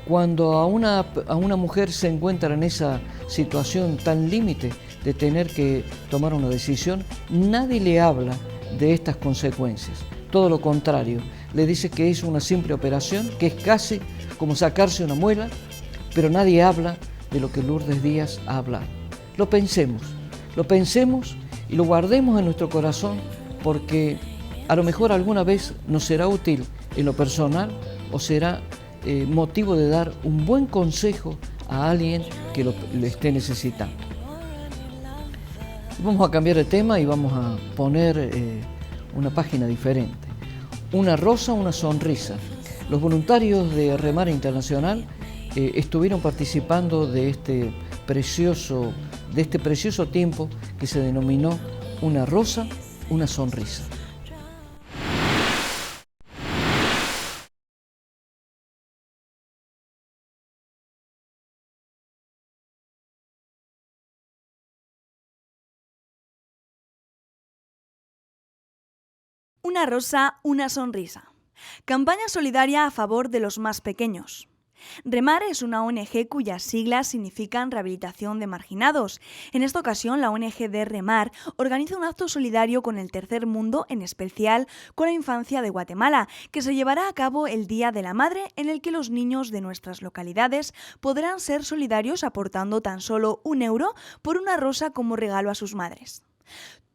Cuando a una mujer se encuentra en esa situación tan límite de tener que tomar una decisión, nadie le habla de estas consecuencias. Todo lo contrario, le dice que es una simple operación, que es casi como sacarse una muela, pero nadie habla de lo que Lourdes Díaz ha hablado. Lo pensemos y lo guardemos en nuestro corazón, porque a lo mejor alguna vez nos será útil en lo personal o será motivo de dar un buen consejo a alguien que lo esté necesitando. Vamos a cambiar de tema y vamos a poner una página diferente. Una rosa, una sonrisa. Los voluntarios de Remar Internacional estuvieron participando de este precioso tiempo que se denominó Una rosa, una sonrisa. Una rosa, una sonrisa. Campaña solidaria a favor de los más pequeños. Remar es una ONG cuyas siglas significan rehabilitación de marginados. En esta ocasión, la ONG de Remar organiza un acto solidario con el tercer mundo, en especial con la infancia de Guatemala, que se llevará a cabo el Día de la Madre, en el que los niños de nuestras localidades podrán ser solidarios aportando tan solo €1 por una rosa como regalo a sus madres.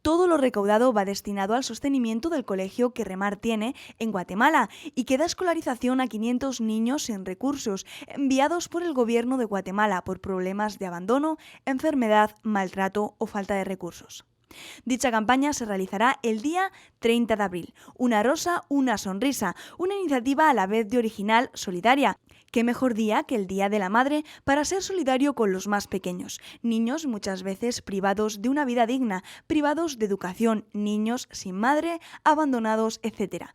Todo lo recaudado va destinado al sostenimiento del colegio que Remar tiene en Guatemala y que da escolarización a 500 niños sin recursos, enviados por el gobierno de Guatemala por problemas de abandono, enfermedad, maltrato o falta de recursos. Dicha campaña se realizará el día 30 de abril. Una rosa, una sonrisa, una iniciativa a la vez de original, solidaria. ¿Qué mejor día que el Día de la Madre para ser solidario con los más pequeños? Niños muchas veces privados de una vida digna, privados de educación, niños sin madre, abandonados, etc.,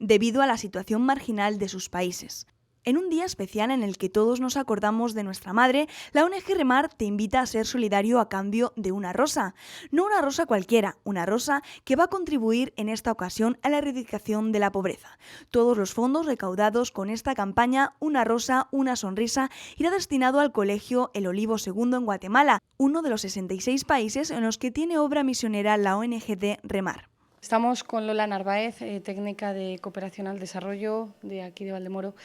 debido a la situación marginal de sus países. En un día especial en el que todos nos acordamos de nuestra madre, la ONG Remar te invita a ser solidario a cambio de una rosa. No una rosa cualquiera, una rosa que va a contribuir en esta ocasión a la erradicación de la pobreza. Todos los fondos recaudados con esta campaña, una rosa, una sonrisa, irá destinado al Colegio El Olivo II en Guatemala, uno de los 66 países en los que tiene obra misionera la ONG de Remar. Estamos con Lola Narváez, técnica de cooperación al desarrollo de aquí de Valdemoro.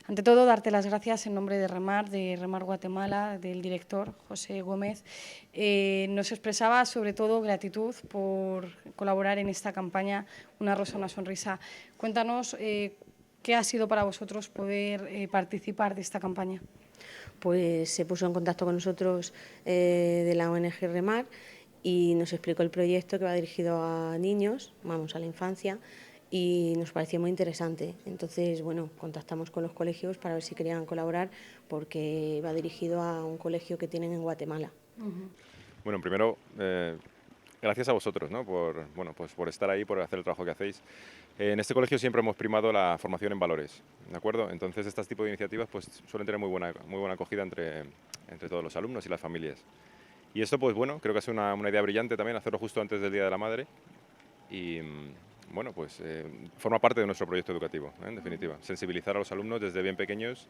Ante todo, darte las gracias en nombre de Remar Guatemala, del director José Gómez. Nos expresaba sobre todo gratitud por colaborar en esta campaña Una rosa, una sonrisa. Cuéntanos qué ha sido para vosotros poder participar de esta campaña. Pues se puso en contacto con nosotros de la ONG Remar y nos explicó el proyecto que va dirigido a niños, a la infancia, y nos pareció muy interesante. Entonces, bueno, contactamos con los colegios para ver si querían colaborar, porque va dirigido a un colegio que tienen en Guatemala. Bueno, primero, gracias a vosotros, ¿no? por estar ahí, por hacer el trabajo que hacéis. En este colegio siempre hemos primado la formación en valores, ¿de acuerdo? Entonces, este tipo de iniciativas pues, suelen tener muy buena acogida entre todos los alumnos y las familias. Y esto, pues bueno, creo que es una idea brillante también, hacerlo justo antes del Día de la Madre. Y bueno, pues forma parte de nuestro proyecto educativo, en definitiva. Sensibilizar a los alumnos desde bien pequeños,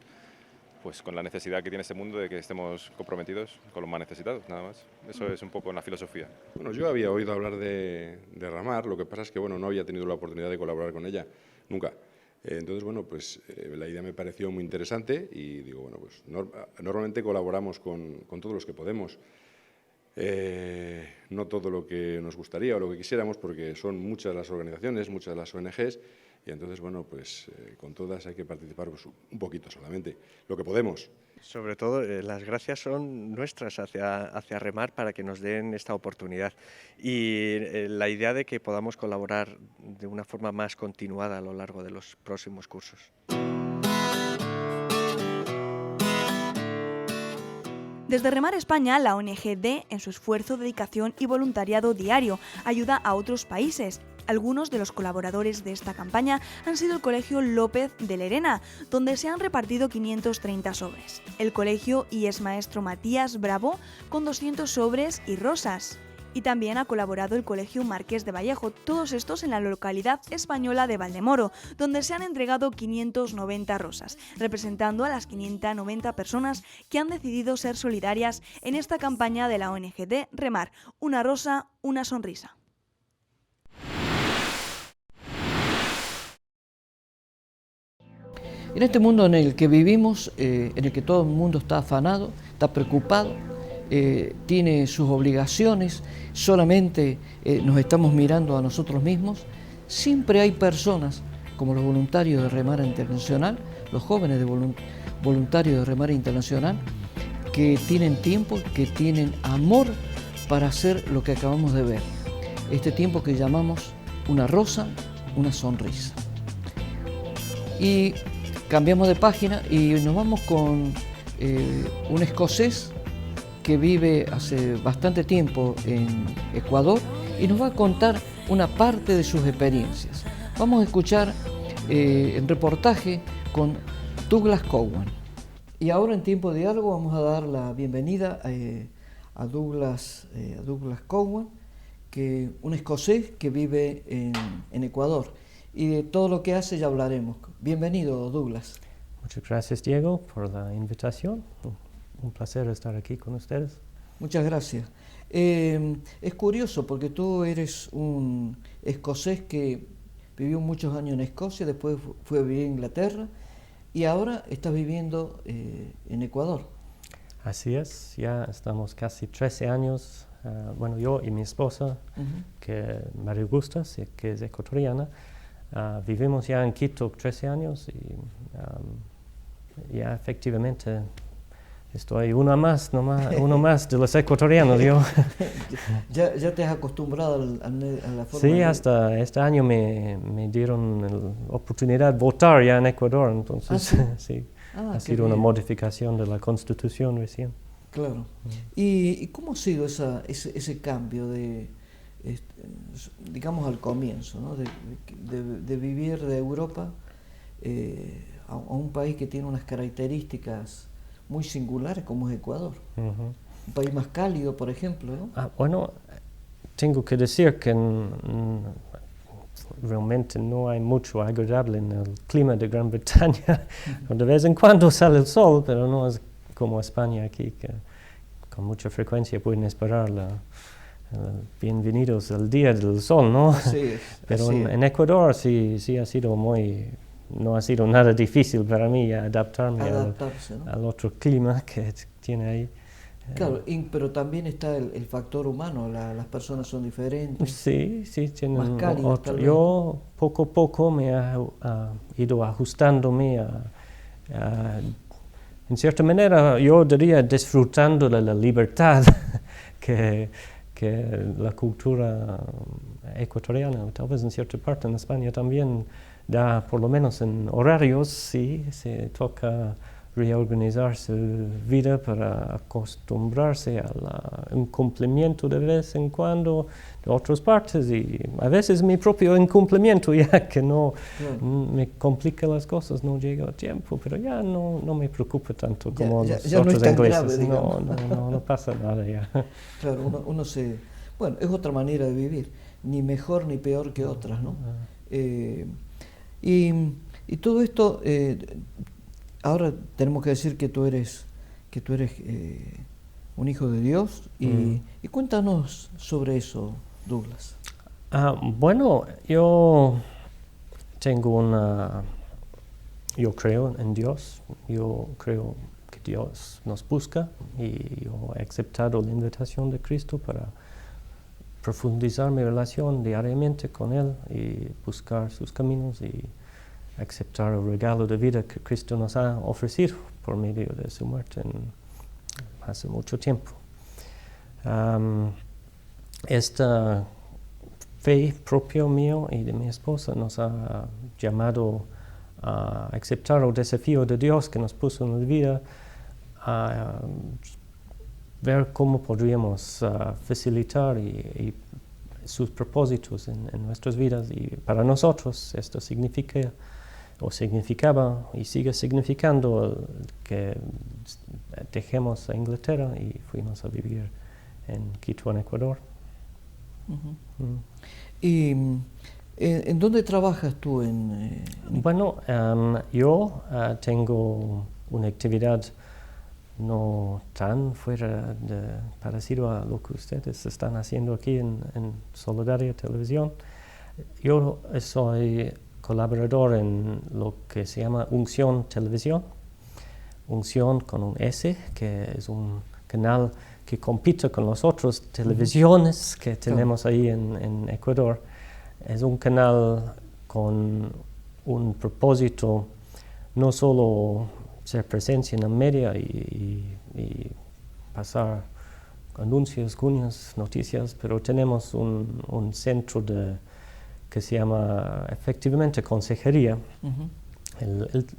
pues con la necesidad que tiene este mundo de que estemos comprometidos con los más necesitados, nada más. Eso es un poco la filosofía. Bueno, yo había oído hablar de Remar, lo que pasa es que bueno, no había tenido la oportunidad de colaborar con ella, nunca. Entonces, bueno, pues la idea me pareció muy interesante y digo, bueno, pues normalmente colaboramos con todos los que podemos. No todo lo que nos gustaría o lo que quisiéramos, porque son muchas las organizaciones, muchas las ONGs, y entonces, bueno, pues con todas hay que participar pues, un poquito solamente, lo que podemos. Sobre todo, las gracias son nuestras hacia Remar para que nos den esta oportunidad y la idea de que podamos colaborar de una forma más continuada a lo largo de los próximos cursos. Desde Remar España, la ONG D, en su esfuerzo, dedicación y voluntariado diario, ayuda a otros países. Algunos de los colaboradores de esta campaña han sido el Colegio López de Lerena, donde se han repartido 530 sobres. El Colegio IES Maestro Matías Bravo, con 200 sobres y rosas. Y también ha colaborado el Colegio Marqués de Vallejo, todos estos en la localidad española de Valdemoro, donde se han entregado 590 rosas, representando a las 590 personas que han decidido ser solidarias en esta campaña de la ONG de Remar, una rosa, una sonrisa. En este mundo en el que vivimos, en el que todo el mundo está afanado, está preocupado, tiene sus obligaciones, solamente nos estamos mirando a nosotros mismos, siempre hay personas como los voluntarios de Remar Internacional, los jóvenes de voluntarios de Remar Internacional, que tienen tiempo, que tienen amor para hacer lo que acabamos de ver. Este tiempo que llamamos una rosa, una sonrisa. Y cambiamos de página y nos vamos con un escocés que vive hace bastante tiempo en Ecuador y nos va a contar una parte de sus experiencias. Vamos a escuchar el reportaje con Douglas Cowan. Y ahora en Tiempo de Diálogo vamos a dar la bienvenida a Douglas Cowan, un escocés que vive en Ecuador. Y de todo lo que hace ya hablaremos. Bienvenido, Douglas. Muchas gracias, Diego, por la invitación. Un placer estar aquí con ustedes. Muchas gracias. Es curioso porque tú eres un escocés que vivió muchos años en Escocia, después fue a vivir a Inglaterra y ahora estás viviendo en Ecuador. Así es, ya estamos casi 13 años, bueno, yo y mi esposa, que María Augusta, que es ecuatoriana, vivimos ya en Quito 13 años y ya efectivamente estoy uno más de los ecuatorianos. Yo. ¿Ya te has acostumbrado a la forma? Sí, hasta este año me dieron la oportunidad de votar ya en Ecuador, entonces sí, ha sido una modificación de la Constitución recién. Claro. ¿Y cómo ha sido ese cambio digamos al comienzo, ¿no? de vivir de Europa a un país que tiene unas características muy singulares como es Ecuador? Un país más cálido, por ejemplo, ¿no? Bueno, tengo que decir que realmente no hay mucho agradable en el clima de Gran Bretaña. De vez en cuando sale el sol, pero no es como España aquí, que con mucha frecuencia pueden esperar bienvenidos al día del sol, ¿no? Sí, pero en Ecuador sí ha sido no ha sido nada difícil para mí adaptarme al otro clima que tiene ahí. Claro, pero también está el factor humano, las personas son diferentes. Sí, tienen más cálidas, tal vez. Yo poco a poco me he ido ajustándome en cierta manera, yo diría disfrutando de la libertad que la cultura ecuatoriana, tal vez en cierta parte en España también da, por lo menos en horarios, sí, se toca reorganizar su vida para acostumbrarse a un cumplimiento de vez en cuando de otras partes y a veces mi propio incumplimiento ya que no me complica las cosas, no llega a tiempo, pero ya no me preocupa tanto como los otros no ingleses. Grave, no pasa nada ya. Claro, bueno, es otra manera de vivir, ni mejor ni peor que otras, ¿no? Y todo esto, ahora tenemos que decir que tú eres un hijo de Dios y cuéntanos sobre eso, Douglas. Bueno, yo creo en Dios, yo creo que Dios nos busca y yo he aceptado la invitación de Cristo para profundizar mi relación diariamente con Él y buscar sus caminos y aceptar el regalo de vida que Cristo nos ha ofrecido por medio de su muerte hace mucho tiempo. Esta fe propia mío y de mi esposa nos ha llamado a aceptar el desafío de Dios que nos puso en la vida, a ver cómo podríamos facilitar y sus propósitos en nuestras vidas. Y para nosotros esto significaba y sigue significando que dejemos a Inglaterra y fuimos a vivir en Quito, en Ecuador. ¿Y en dónde trabajas tú? Bueno, yo tengo una actividad no tan fuera parecido a lo que ustedes están haciendo aquí en Solidaria Televisión. Yo soy colaborador en lo que se llama Unción Televisión, Unción con un S, que es un canal que compite con las otras televisiones que tenemos ahí en Ecuador. Es un canal con un propósito no solo ser presencia en la media y pasar anuncios, cuñas, noticias, pero tenemos un centro que se llama efectivamente consejería.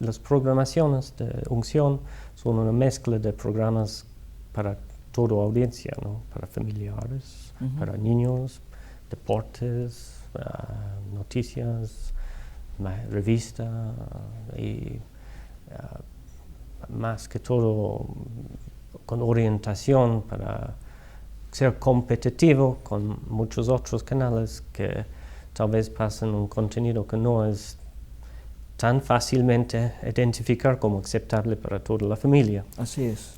Las programaciones de Unción son una mezcla de programas para toda audiencia, ¿no? Para familiares, para niños, deportes, noticias, revista y más que todo con orientación para ser competitivo con muchos otros canales que tal vez pasan un contenido que no es tan fácilmente identificar como aceptable para toda la familia. Así es.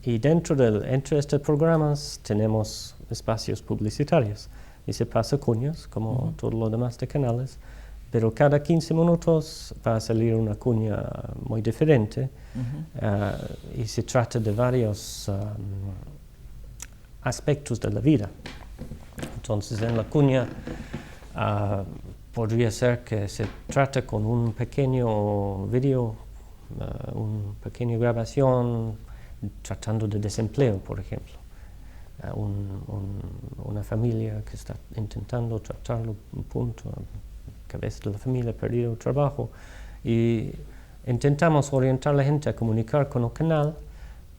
Y entre estos programas tenemos espacios publicitarios y se pasa cuñas como todo lo demás de canales, pero cada 15 minutos va a salir una cuña muy diferente y se trata de varios aspectos de la vida. Entonces en la cuña podría ser que se trata con un pequeño video, una pequeña grabación tratando de desempleo, por ejemplo. Una familia que está intentando tratarlo un punto, cabeza de la familia ha perdido el trabajo, y intentamos orientar a la gente a comunicar con el canal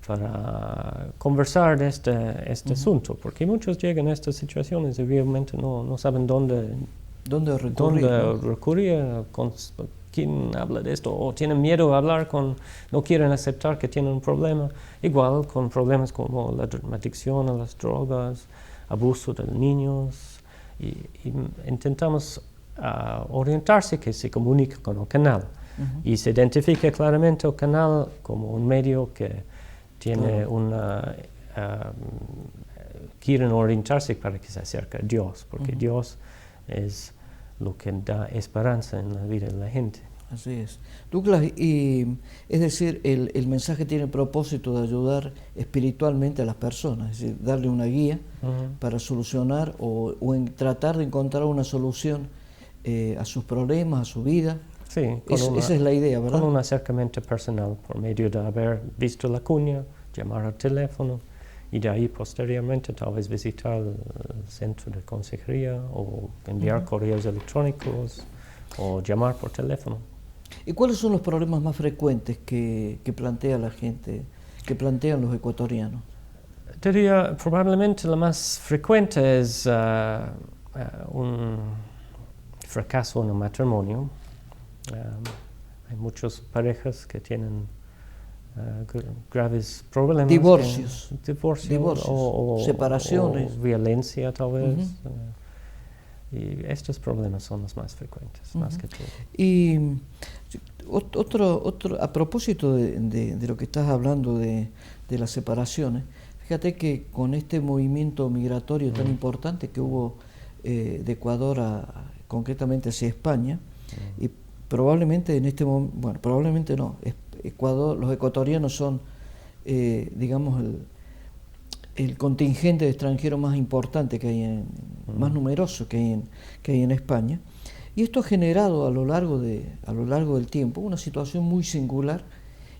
para conversar de este asunto, porque muchos llegan a estas situaciones y realmente no saben dónde recurrir, con quién habla de esto, o tienen miedo a hablar no quieren aceptar que tienen un problema, igual con problemas como la adicción a las drogas, abuso de niños, y intentamos orientarse que se comunique con el canal y se identifique claramente el canal como un medio que tiene quieren orientarse para que se acerque a Dios, porque Dios es lo que da esperanza en la vida de la gente. Así es. Douglas, es decir, el mensaje tiene el propósito de ayudar espiritualmente a las personas, es decir, darle una guía para solucionar o tratar de encontrar una solución a sus problemas, a su vida. Sí, esa es la idea, ¿verdad? Con un acercamiento personal, por medio de haber visto la cuña, llamar al teléfono, y de ahí posteriormente tal vez visitar el centro de consejería o enviar correos electrónicos o llamar por teléfono. ¿Y cuáles son los problemas más frecuentes que plantea la gente, que plantean los ecuatorianos? Diría, probablemente lo más frecuente es un fracaso en el matrimonio. Hay muchas parejas que tienen graves problemas. Divorcios. O separaciones. O violencia, tal vez. Y estos problemas son los más frecuentes, más que todo. Y a propósito de lo que estás hablando de las separaciones, fíjate que con este movimiento migratorio tan importante que hubo de Ecuador concretamente hacia España, y probablemente en este momento, bueno, probablemente no, los ecuatorianos son, digamos, el contingente de extranjeros más importante que hay, más numeroso que hay en España, y esto ha generado a lo largo del tiempo una situación muy singular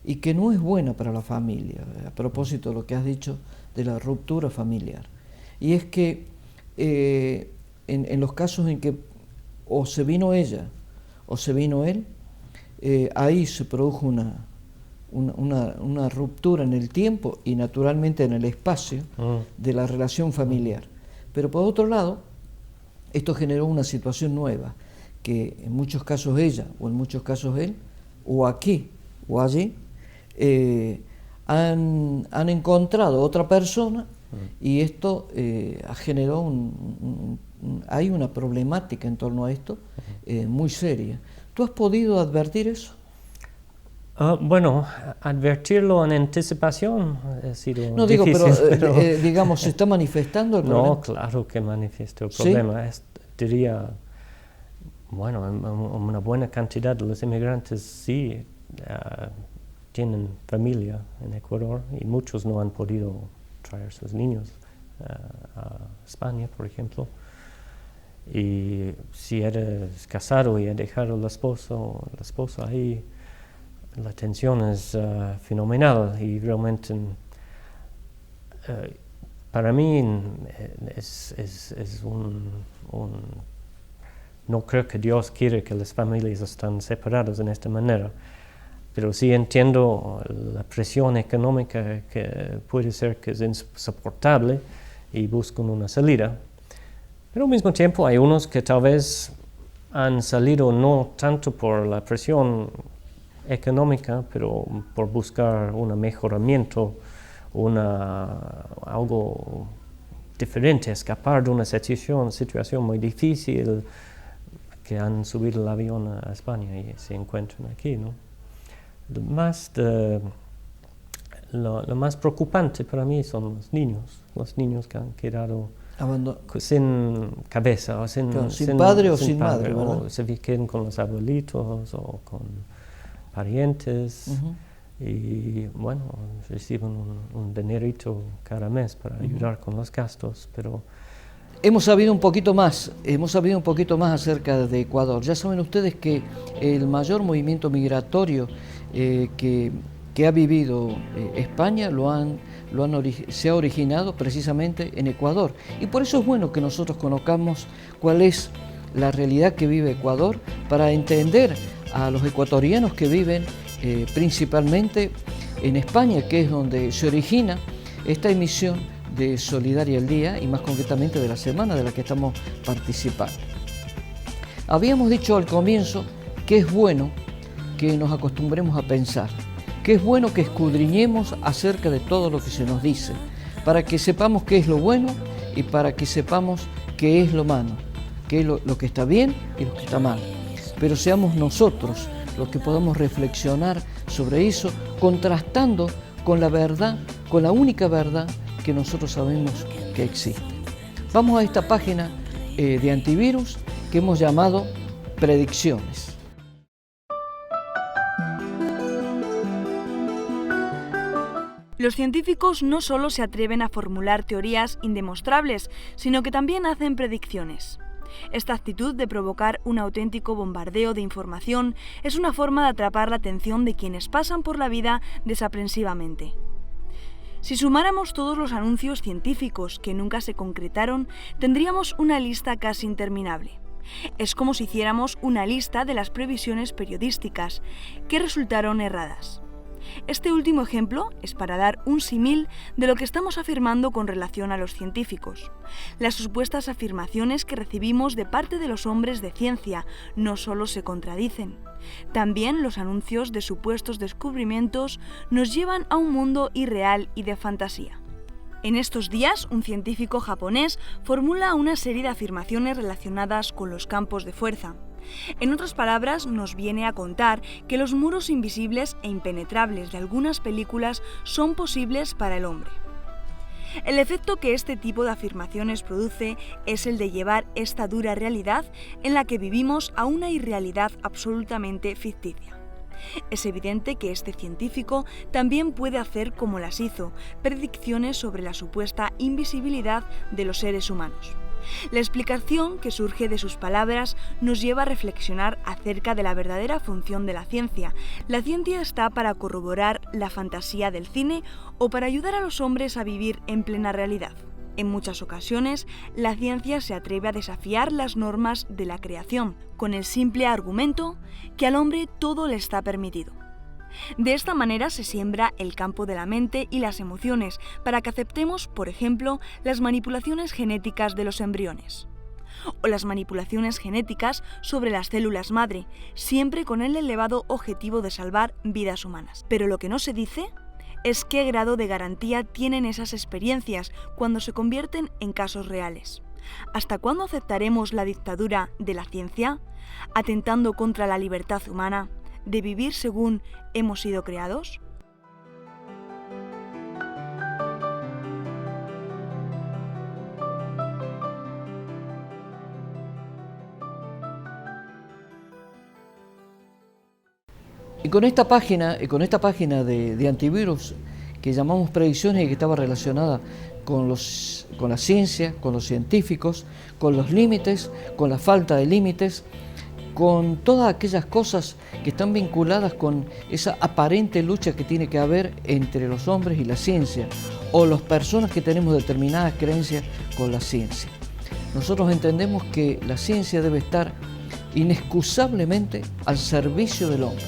y que no es buena para la familia, a propósito de lo que has dicho de la ruptura familiar. Y es que en los casos en que o se vino ella o se vino él, ahí se produjo una ruptura en el tiempo y naturalmente en el espacio de la relación familiar. Pero por otro lado, esto generó una situación nueva, que en muchos casos ella o en muchos casos él, o aquí o allí, han encontrado otra persona y esto generó hay una problemática en torno a esto muy seria. ¿Tú has podido advertir eso? Bueno, advertirlo en anticipación ha sido no difícil. No digo, pero digamos, ¿se está manifestando el problema? No, claro que manifiesta el problema. ¿Sí? Diría, bueno, una buena cantidad de los inmigrantes sí tienen familia en Ecuador y muchos no han podido traer sus niños a España, por ejemplo. Y si eres casado y has dejado al esposo o la esposa ahí, la tensión es fenomenal y realmente para mí es no creo que Dios quiere que las familias estén separadas de esta manera, pero sí entiendo la presión económica que puede ser que es insoportable y buscan una salida. Pero al mismo tiempo hay unos que tal vez han salido no tanto por la presión económica, pero por buscar un mejoramiento algo diferente, escapar de una situación muy difícil, que han subido el avión a España y se encuentran aquí, ¿no? Lo más preocupante para mí son los niños que han quedado sin cabeza, o sin padre o sin madre, o se quedan con los abuelitos o con parientes. Y bueno, reciben un dinerito cada mes para ayudar con los gastos, pero... Hemos sabido un poquito más acerca de Ecuador. Ya saben ustedes que el mayor movimiento migratorio que ha vivido España se ha originado precisamente en Ecuador. Y por eso es bueno que nosotros conozcamos cuál es la realidad que vive Ecuador, para entender a los ecuatorianos que viven principalmente en España, que es donde se origina esta emisión de Solidaria al Día, y más concretamente de la semana de la que estamos participando. Habíamos dicho al comienzo que es bueno que nos acostumbremos a pensar, que es bueno que escudriñemos acerca de todo lo que se nos dice, para que sepamos qué es lo bueno y para que sepamos qué es lo malo, qué es lo que está bien y lo que está mal. Pero seamos nosotros los que podamos reflexionar sobre eso, contrastando con la verdad, con la única verdad que nosotros sabemos que existe. Vamos a esta página de antivirus que hemos llamado Predicciones. Los científicos no solo se atreven a formular teorías indemostrables, sino que también hacen predicciones. Esta actitud de provocar un auténtico bombardeo de información es una forma de atrapar la atención de quienes pasan por la vida desaprensivamente. Si sumáramos todos los anuncios científicos que nunca se concretaron, tendríamos una lista casi interminable. Es como si hiciéramos una lista de las previsiones periodísticas que resultaron erradas. Este último ejemplo es para dar un símil de lo que estamos afirmando con relación a los científicos. Las supuestas afirmaciones que recibimos de parte de los hombres de ciencia no solo se contradicen, también los anuncios de supuestos descubrimientos nos llevan a un mundo irreal y de fantasía. En estos días, un científico japonés formula una serie de afirmaciones relacionadas con los campos de fuerza. En otras palabras, nos viene a contar que los muros invisibles e impenetrables de algunas películas son posibles para el hombre. El efecto que este tipo de afirmaciones produce es el de llevar esta dura realidad en la que vivimos a una irrealidad absolutamente ficticia. Es evidente que este científico también puede hacer como las hizo, predicciones sobre la supuesta invisibilidad de los seres humanos. La explicación que surge de sus palabras nos lleva a reflexionar acerca de la verdadera función de la ciencia. ¿La ciencia está para corroborar la fantasía del cine o para ayudar a los hombres a vivir en plena realidad? En muchas ocasiones, la ciencia se atreve a desafiar las normas de la creación, con el simple argumento que al hombre todo le está permitido. De esta manera se siembra el campo de la mente y las emociones para que aceptemos, por ejemplo, las manipulaciones genéticas de los embriones o las manipulaciones genéticas sobre las células madre, siempre con el elevado objetivo de salvar vidas humanas. Pero lo que no se dice es qué grado de garantía tienen esas experiencias cuando se convierten en casos reales. ¿Hasta cuándo aceptaremos la dictadura de la ciencia, atentando contra la libertad humana de vivir según hemos sido creados? Y con esta página de antivirus que llamamos predicciones y que estaba relacionada con la ciencia, con los científicos, con los límites, con la falta de límites, con todas aquellas cosas que están vinculadas con esa aparente lucha que tiene que haber entre los hombres y la ciencia, o las personas que tenemos determinadas creencias con la ciencia. Nosotros entendemos que la ciencia debe estar inexcusablemente al servicio del hombre.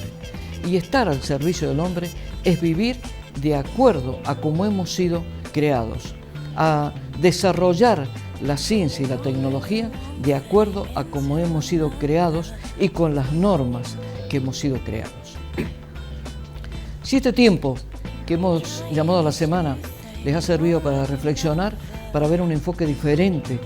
Y estar al servicio del hombre es vivir de acuerdo a cómo hemos sido creados, a desarrollar la ciencia y la tecnología de acuerdo a cómo hemos sido creados y con las normas que hemos sido creados. Si este tiempo que hemos llamado la semana les ha servido para reflexionar, para ver un enfoque diferente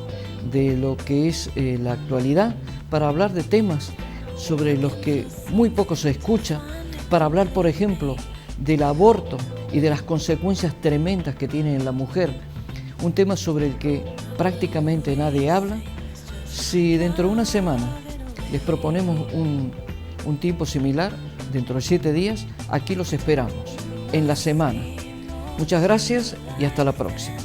de lo que es la actualidad, para hablar de temas sobre los que muy poco se escucha, para hablar, por ejemplo, del aborto y de las consecuencias tremendas que tiene en la mujer, un tema sobre el que prácticamente nadie habla. Si dentro de una semana les proponemos un tiempo similar, dentro de 7 días, aquí los esperamos, en la semana. Muchas gracias y hasta la próxima.